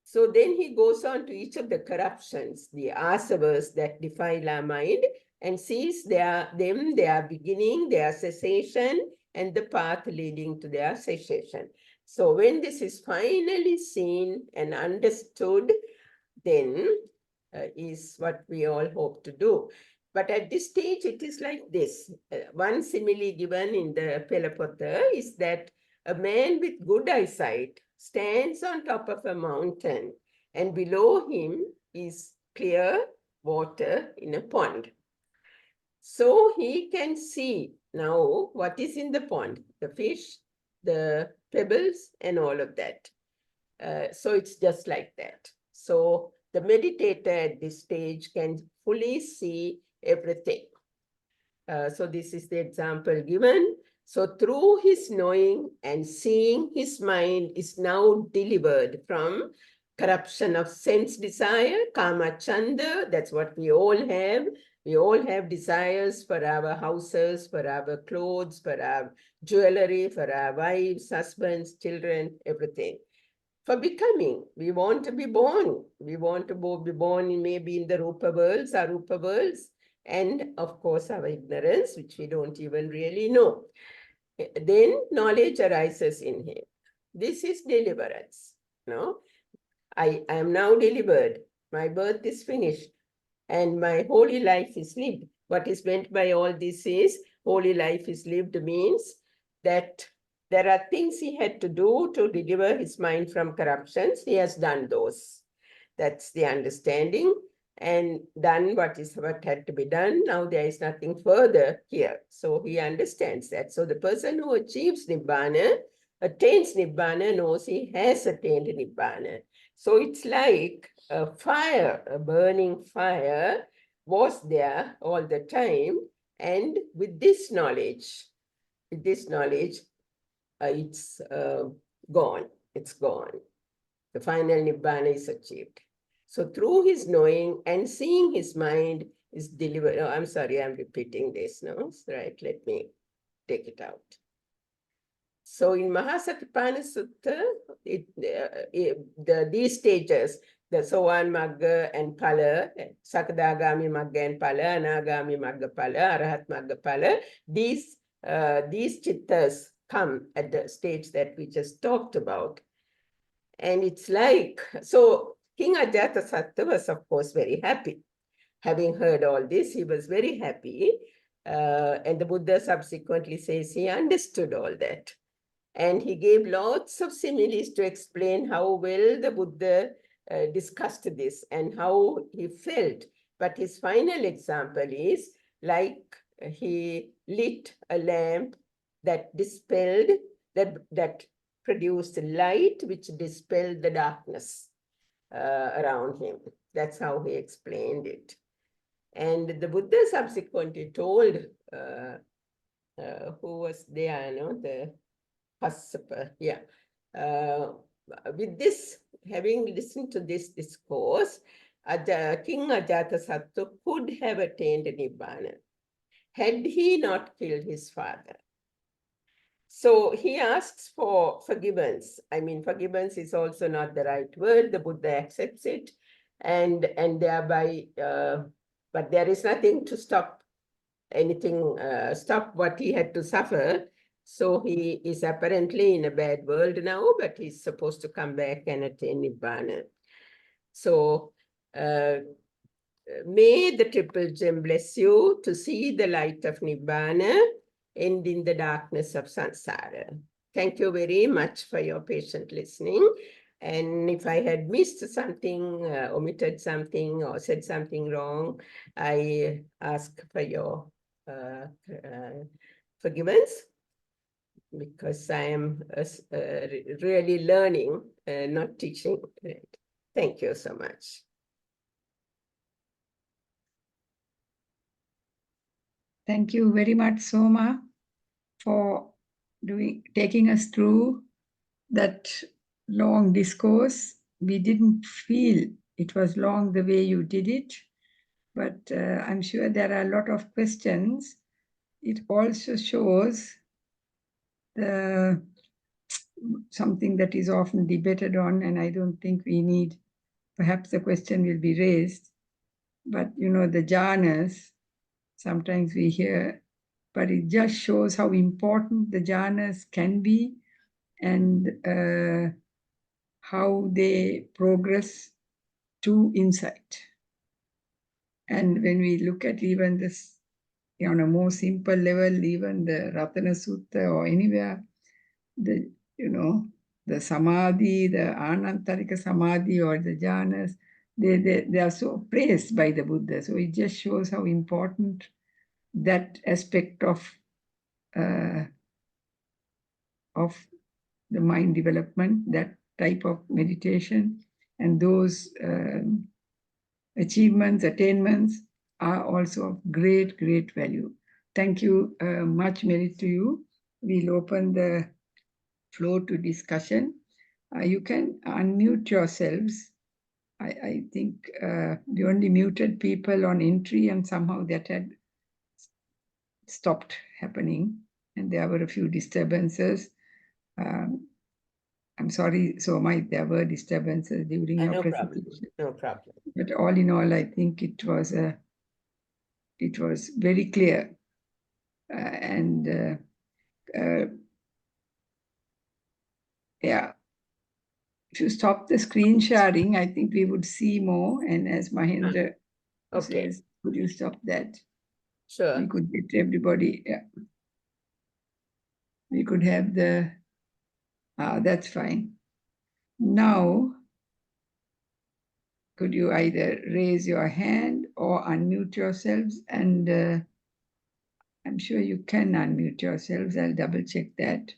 So then he goes on to each of the corruptions, the asavas that defile our mind, and sees their beginning, their cessation, and the path leading to their cessation. So when this is finally seen and understood, then is what we all hope to do. But at this stage, it is like this. One simile given in the Pelapota is that a man with good eyesight stands on top of a mountain, and below him is clear water in a pond. So he can see now what is in the pond, the fish, the pebbles, and all of that. So it's just like that. So the meditator at this stage can fully see everything. So this is the example given. So through his knowing and seeing, his mind is now delivered from corruption of sense desire, kama chanda. That's what we all have. We all have desires for our houses, for our clothes, for our jewelry, for our wives, husbands, children, everything. For becoming, we want to be born. We want to be born maybe in the Rupa worlds, Arupa worlds, and of course our ignorance, which we don't even really know. Then knowledge arises in him. This is deliverance. No, I am now delivered. My birth is finished and my holy life is lived. What is meant by all this is holy life is lived means that there are things he had to do to deliver his mind from corruptions. He has done those. That's the understanding. And done what had to be done. Now there is nothing further here. So he understands that. So the person who achieves Nibbana, attains Nibbana, knows he has attained Nibbana. So it's like a fire, a burning fire was there all the time. And with this knowledge, it's gone. It's gone. The final Nibbana is achieved. So through his knowing and seeing, his mind is delivered. Oh, I'm sorry, I'm repeating this. No, right, let me take it out. So in Mahasatipana Sutta, these stages, the Sowan Magga and Pala, Sakadagami Magga and Pala, Anagami Magga Pala, Arahat Magga Pala, these chittas come at the stage that we just talked about. And it's like, so King Ajatasattu was, of course, very happy. Having heard all this, he was very happy. And the Buddha subsequently says he understood all that. And he gave lots of similes to explain how well the Buddha discussed this and how he felt. But his final example is like he lit a lamp that dispelled, that produced light which dispelled the darkness around him. That's how he explained it. And the Buddha subsequently told who was there, the Kassapa, yeah. With this, having listened to this discourse, King Ajatasattu could have attained Nibbana had he not killed his father. So he asks for forgiveness. I mean, forgiveness is also not the right word. The Buddha accepts it, and thereby, but there is nothing to stop stop what he had to suffer. So he is apparently in a bad world now, but he's supposed to come back and attain Nibbana. So may the Triple Gem bless you to see the light of Nibbana and in the darkness of samsara. Thank you very much for your patient listening. And if I had missed something, omitted something, or said something wrong, I ask for your forgiveness, because I am really learning, not teaching. Thank you so much. Thank you very much, Soma, for taking us through that long discourse. We didn't feel it was long the way you did it, but I'm sure there are a lot of questions. It also shows something that is often debated on, and I don't think we need, perhaps the question will be raised, but the jhanas, sometimes we hear, but it just shows how important the jhanas can be and how they progress to insight. And when we look at even this on a more simple level, even the Ratana Sutta or anywhere, the samadhi, the anantarika samadhi or the jhanas, they are so praised by the Buddha. So it just shows how important that aspect of the mind development, that type of meditation, and those achievements, attainments are also of great, great value. Thank you, much merit to you. We'll open the floor to discussion. You can unmute yourselves. I think we only muted people on entry, and somehow that had stopped happening, and there were a few disturbances. I'm sorry, Soma, there were disturbances during your presentation. No problem. But all in all, I think it was very clear, and yeah. If you stop the screen sharing, I think we would see more. And as Mahendra says, could you stop that? Sure. We could get everybody. Yeah. We could have that's fine. Now, could you either raise your hand or unmute yourselves? And I'm sure you can unmute yourselves. I'll double check that.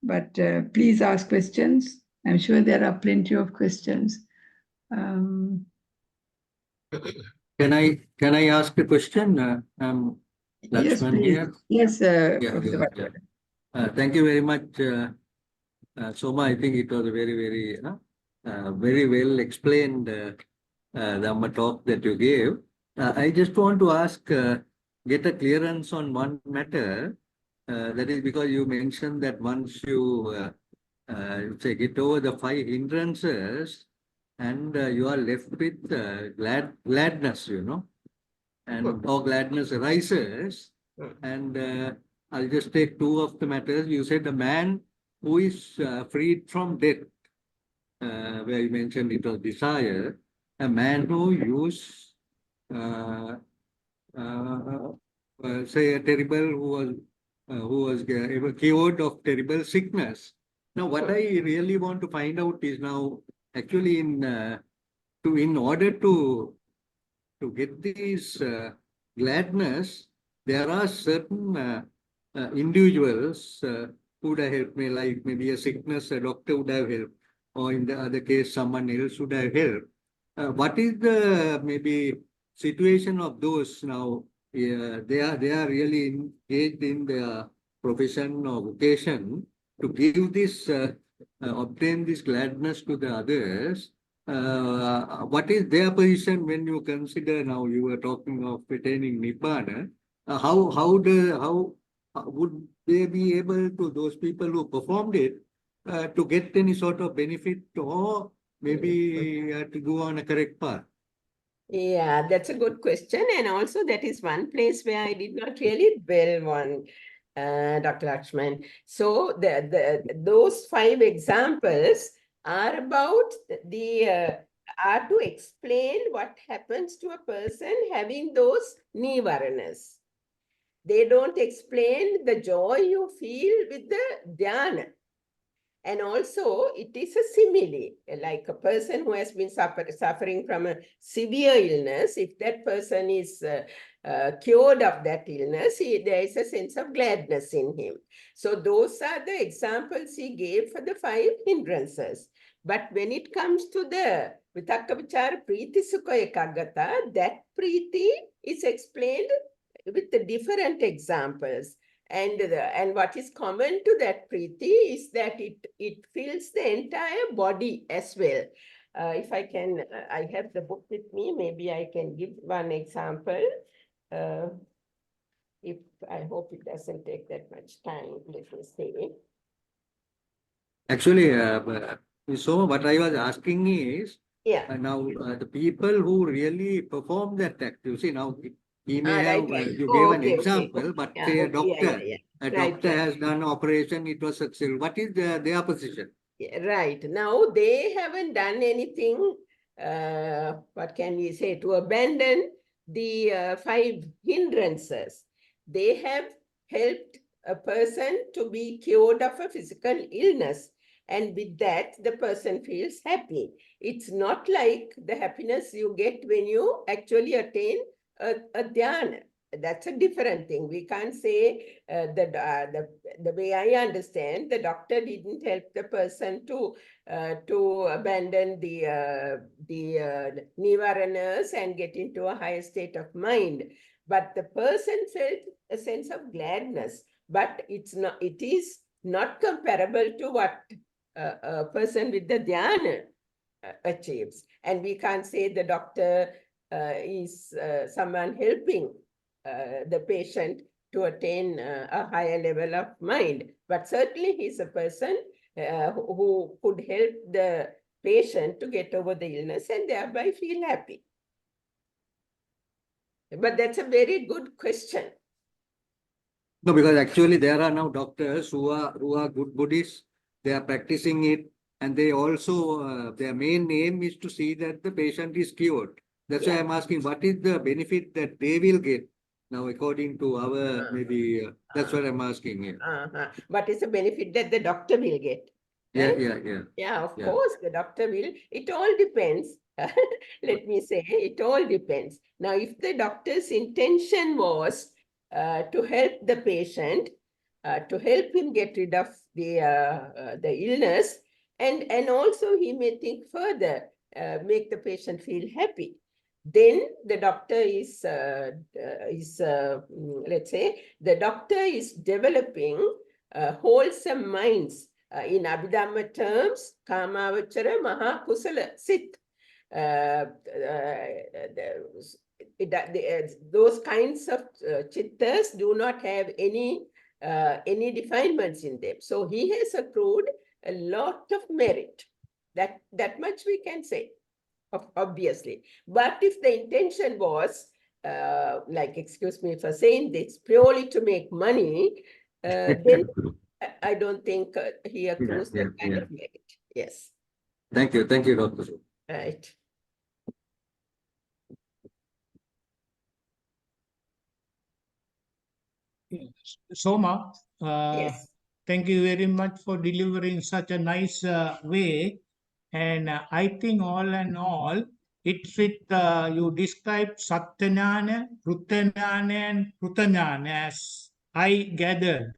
But please ask questions. I'm sure there are plenty of questions. Can I ask a question? Yes, Lakshman please. here. Yes, Professor. Thank you very much, Soma. I think it was a very well explained Dhamma talk that you gave. I just want to ask, get a clearance on one matter. That is because you mentioned that once you say get over the 5 hindrances, and you are left with gladness, and or gladness arises. And I'll just take two of the matters. You said a man who is freed from death, where you mentioned it was desire, a man who used, say, a terrible, who was cured of terrible sickness. Now, what I really want to find out is now, actually, in order to get this gladness, there are certain individuals who would have helped me, like maybe a sickness, a doctor would have helped, or in the other case, someone else would have helped. What is the maybe situation of those now? They are really engaged in their profession or vocation to give this, obtain this gladness to the others. What is their position when you consider, now you were talking of attaining Nibbana? How would they be able to, those people who performed it, to get any sort of benefit, or maybe to go on a correct path? Yeah, that's a good question. And also that is one place where I did not really dwell on, Dr. Lakshman. So those 5 examples are about are to explain what happens to a person having those nivaranas. They don't explain the joy you feel with the dhyana. And also, it is a simile, like a person who has been suffering from a severe illness. If that person is cured of that illness, there is a sense of gladness in him. So those are the examples he gave for the 5 hindrances. But when it comes to the Vitakka Vichara Priti Sukha Ekaggata, that Priti is explained with the different examples. And what is common to that Priti is that it fills the entire body as well. If I can, I have the book with me, maybe I can give one example. If I hope it doesn't take that much time, let me see. Actually, so what I was asking is, Yeah. now the people who really perform that act, you see, now he may have, Right. you Oh, gave an okay. example, but Yeah, say a okay. doctor, Yeah. a Right. doctor has done operation, it was successful. What is their position? Right. Now they haven't done anything, what can we say, to abandon the 5 hindrances. They have helped a person to be cured of a physical illness. And with that, the person feels happy. It's not like the happiness you get when you actually attain a dhyana. That's a different thing. We can't say the way I understand, the doctor didn't help the person to abandon the nivaranas and get into a higher state of mind. But the person felt a sense of gladness. But it is not comparable to what a person with the dhyana achieves. And we can't say the doctor is someone helping the patient to attain a higher level of mind. But certainly he's a person who could help the patient to get over the illness and thereby feel happy. But that's a very good question. No, because actually there are now doctors who are good Buddhists. They are practicing it, and they also their main aim is to see that the patient is cured. That's why I'm asking, what is the benefit that they will get now, according to our maybe? That's what I'm asking here. What is the benefit that the doctor will get? Yeah, right? Yeah, of course, the doctor will. It all depends. Let me say, it all depends. Now, if the doctor's intention was to help the patient, to help him get rid of the illness, and also he may think further, make the patient feel happy. Then the doctor is let's say, the doctor is developing wholesome minds. In Abhidhamma terms, Kamavachara Maha Kusala Sit. Those kinds of chittas do not have any definements in them. So he has accrued a lot of merit. That much we can say. obviously. But if the intention was, like, excuse me for saying this, purely to make money, then I don't think he accrues that kind of merit. Yes. Thank you, Dr. Soma. Right. Soma, Yes. thank you very much for delivering such a nice way. And I think all in all, it's with you described Satyanana, Rutanana, and Rutanana as I gathered.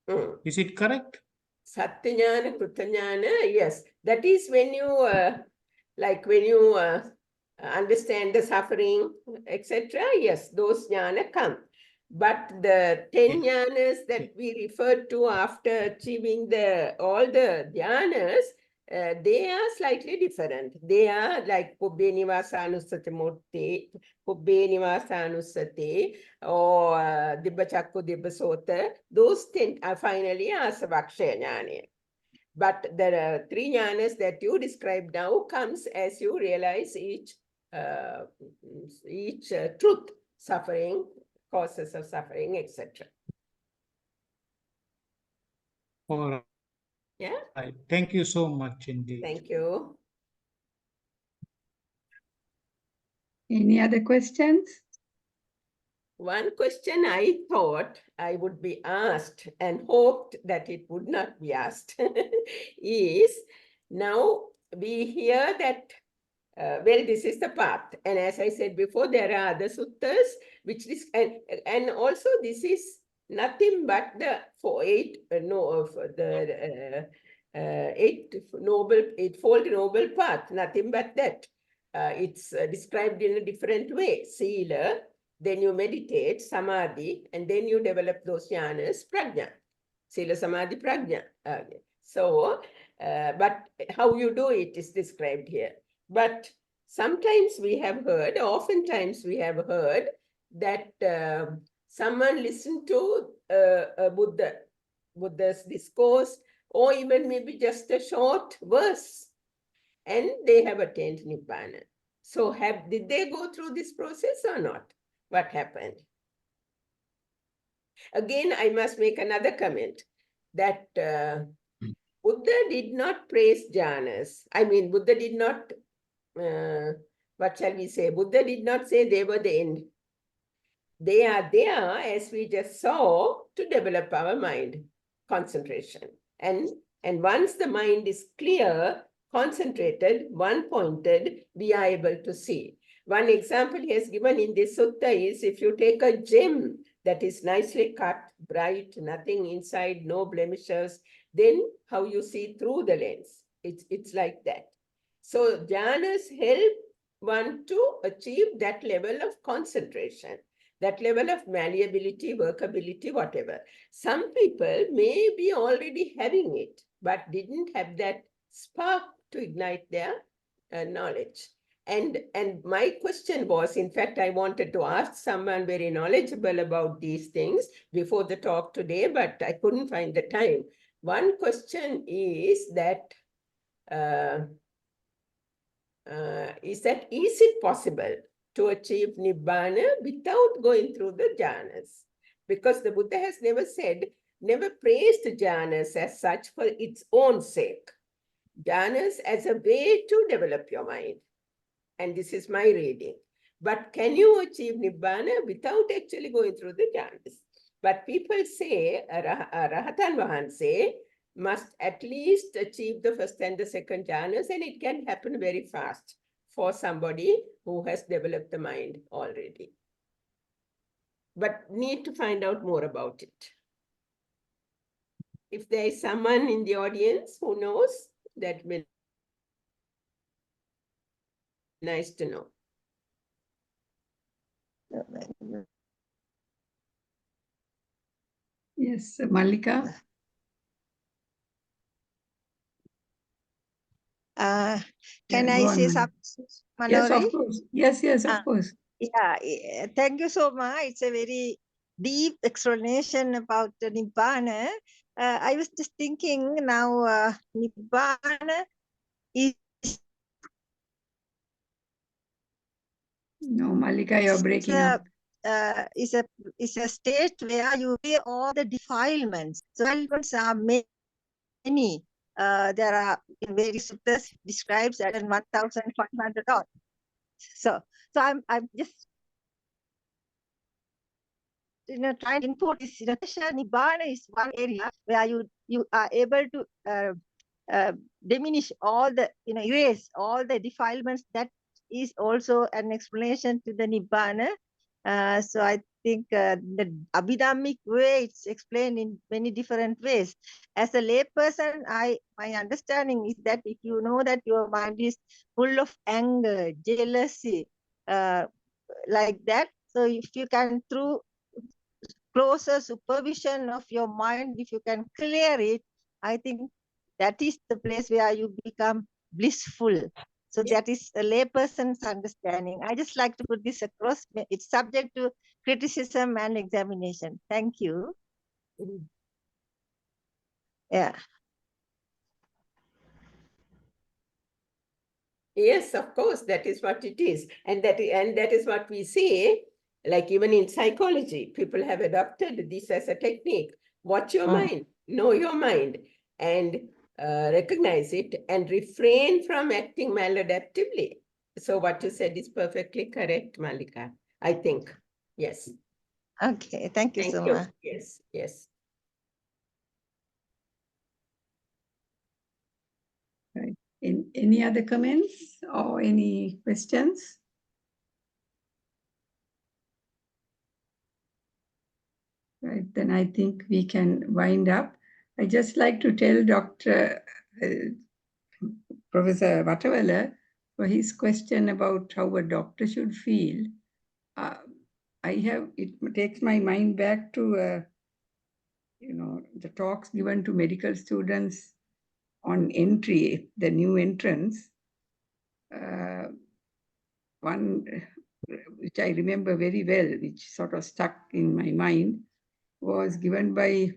Mm. Is it correct? Satyajnana, Kritanyana, yes. That is when you, like when you understand the suffering, etc. Yes, those jnana come. But the 10 jnanas that we referred to after achieving all the jnanas, they are slightly different. They are like Kubbe Nivasanusati Murti, Kubbe Nivasanusati, or Dibba Chakku Dibba Sota. Those 10 are finally Asavaksha jnana. But there are 3 jnanas that you described now comes as you realize each truth, suffering, causes of suffering, etc. All right. Yeah. Thank you so much indeed. Thank you. Any other questions? One question I thought I would be asked and hoped that it would not be asked is, now we hear that, well, this is the path. And as I said before, there are other suttas, which this, and also this is nothing but the eightfold noble path, nothing but that. It's described in a different way. Sila, then you meditate, samadhi, and then you develop those jnanas, prajna. Sila, samadhi, prajna. But how you do it is described here. But sometimes we have heard, oftentimes we have heard that someone listened to Buddha's discourse, or even maybe just a short verse, and they have attained Nibbana. So did they go through this process or not? What happened? Again, I must make another comment that Buddha did not praise jhanas. I mean, Buddha did not, what shall we say? Buddha did not say they were the end. They are there, as we just saw, to develop our mind, concentration. And once the mind is clear, concentrated, one-pointed, we are able to see. One example he has given in this sutta is, if you take a gem that is nicely cut, bright, nothing inside, no blemishes, then how you see through the lens. It's like that. So jhanas help one to achieve that level of concentration, that level of malleability, workability, whatever. Some people may be already having it, but didn't have that spark to ignite their knowledge. And my question was, in fact, I wanted to ask someone very knowledgeable about these things before the talk today, but I couldn't find the time. One question is that, is it possible to achieve Nibbana without going through the jhanas? Because the Buddha has never praised jhanas as such for its own sake. Jhanas as a way to develop your mind. And this is my reading. But can you achieve Nibbana without actually going through the jhanas? But people say, Rahatan Vahanse must at least achieve the first and the second jhanas, and it can happen very fast for somebody who has developed the mind already. But need to find out more about it. If there is someone in the audience who knows, that will be nice to know. Yes, Malika. Can Yeah, I go on, say Malika. something, Yes, Manori? of course. Yes, of Ah, course. Yeah, thank you so much. It's a very deep explanation about the Nibbana. I was just thinking now, Nibbana is No, Malika, you're breaking up. Is a state where you pay all the defilements. So defilements are many. There are in various suttas describes that in 1,500 odd. So I'm just trying to input this. Nibbana is one area where you are able to diminish all the erase all the defilements. That is also an explanation to the Nibbana. So I think the Abhidhammic way it's explained in many different ways. As a layperson, my understanding is that if you know that your mind is full of anger, jealousy, like that, so if you can through closer supervision of your mind, if you can clear it, I think that is the place where you become blissful. So Yeah. that is a layperson's understanding. I just like to put this across. It's subject to criticism and examination. Thank you. Mm. Yeah. Yes, of course, that is what it is. And that is what we see, like even in psychology, people have adopted this as a technique. Watch your mind, know your mind, and recognize it and refrain from acting maladaptively. So what you said is perfectly correct, Malika, I think. Yes. Okay. Thank you Thank so you. much. Yes, yes. Right. Any other comments or any questions? Right, then I think we can wind up. I just like to tell Dr. Professor Vatawala for his question about how a doctor should feel. It takes my mind back to the talks given to medical students on entry, the new entrance. One which I remember very well, which sort of stuck in my mind, was given by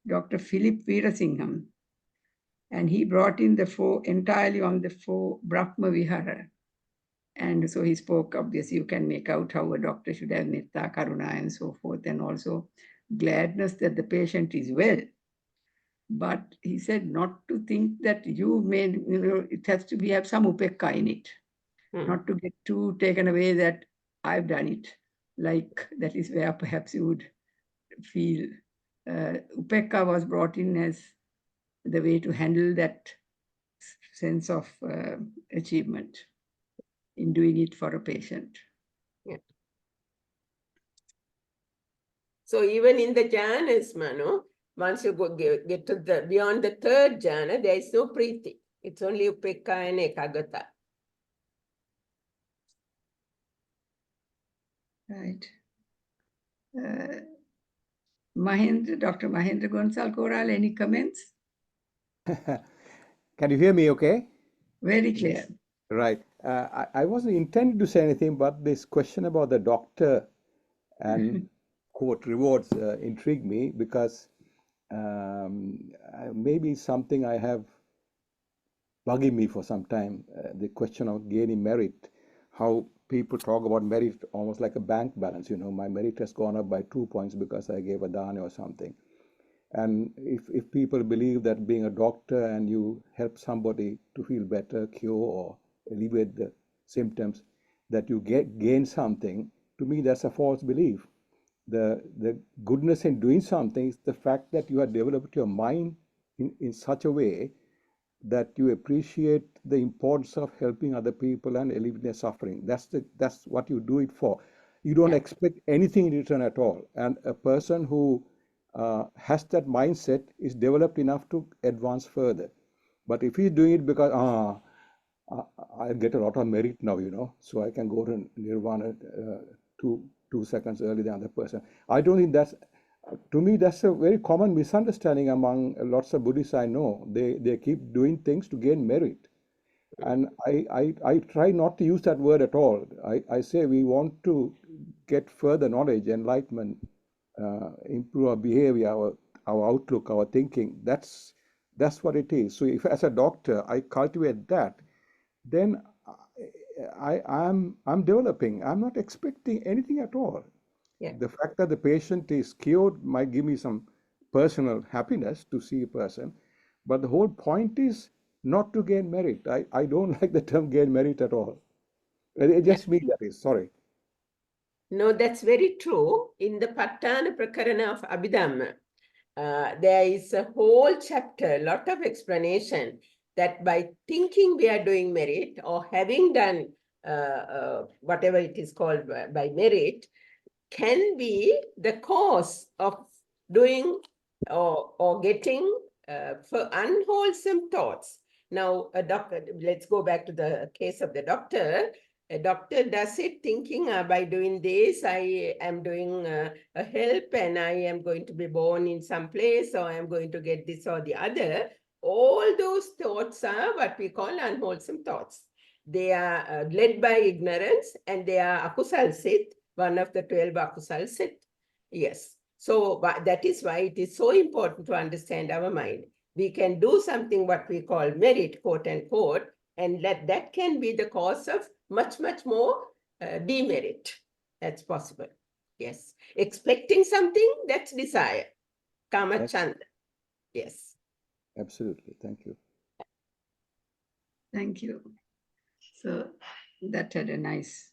Dr. Philip Veerasingham. And he brought in entirely on the four Brahma Vihara. And so he spoke, obviously, you can make out how a doctor should have metta, karuna, and so forth, and also gladness that the patient is well. But he said not to think that it has to have some upekka in it, not to get too taken away that I've done it. Like that is where perhaps you would feel upekka was brought in as the way to handle that sense of achievement in doing it for a patient. Yeah. So even in the jhanas, Manu, once you get to beyond the third jhana, there is no priti. It's only upekka and ekagata. Right. Dr. Mahendra Gonsal Koral, any comments? Can you hear me okay? Very clear. Right. I wasn't intending to say anything, but this question about the doctor and quote rewards intrigued me because maybe something I have bugging me for some time. The question of gaining merit, how people talk about merit almost like a bank balance. My merit has gone up by 2 points because I gave a dana or something. And if people believe that being a doctor and you help somebody to feel better, cure or alleviate the symptoms, that you gain something, to me that's a false belief. The goodness in doing something is the fact that you have developed your mind in such a way that you appreciate the importance of helping other people and alleviating their suffering. That's what you do it for. You don't expect anything in return at all. And a person who has that mindset is developed enough to advance further. But if he's doing it because I get a lot of merit now, so I can go to nirvana 2 seconds earlier than the other person. I don't think to me, that's a very common misunderstanding among lots of Buddhists I know. They keep doing things to gain merit. And I try not to use that word at all. I say we want to get further knowledge, enlightenment, improve our behavior, our outlook, our thinking. That's what it is. So if as a doctor I cultivate that, then I'm developing. I'm not expecting anything at all. Yeah. The fact that the patient is cured might give me some personal happiness to see a person, but the whole point is not to gain merit. I don't like the term gain merit at all. It just me, that is, sorry. No, that's very true. In the Patana Prakarana of Abhidhamma, there is a whole chapter, a lot of explanation that by thinking we are doing merit or having done whatever it is called by merit, can be the cause of doing or getting for unwholesome thoughts. Now, a doctor, let's go back to the case of the doctor. A doctor does it thinking by doing this, I am doing a help and I am going to be born in some place or I am going to get this or the other. All those thoughts are what we call unwholesome thoughts. They are led by ignorance and they are akusal sit, one of the 12 akusal sit. Yes. So that is why it is so important to understand our mind. We can do something what we call merit, quote unquote, and that can be the cause of much, much more demerit. That's possible. Yes. Expecting something, that's desire. Kama chanda. Yes. Absolutely. Thank you. Thank you. So that had a nice,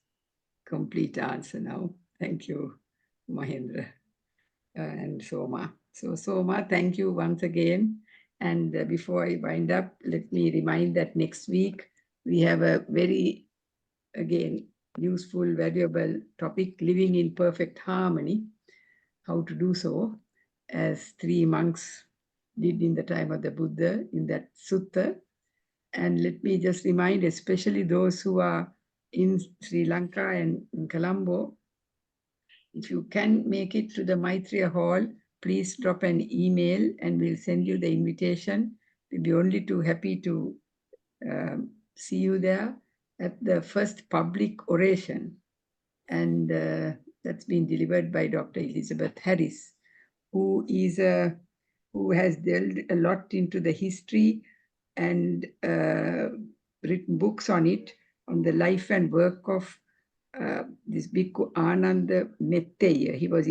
complete answer now. Thank you, Mahendra and Soma. So Soma, thank you once again. And before I wind up, let me remind that next week we have a very, again, useful, valuable topic, living in perfect harmony, how to do so, as 3 monks did in the time of the Buddha in that sutta. And let me just remind, especially those who are in Sri Lanka and in Colombo, if you can make it to the Maitreya Hall, please drop an email and we'll send you the invitation. We'll be only too happy to see you there at the first public oration. And that's been delivered by Dr. Elizabeth Harris, who has delved a lot into the history and written books on it, on the life and work of this Bhikkhu Ananda Metteya. He was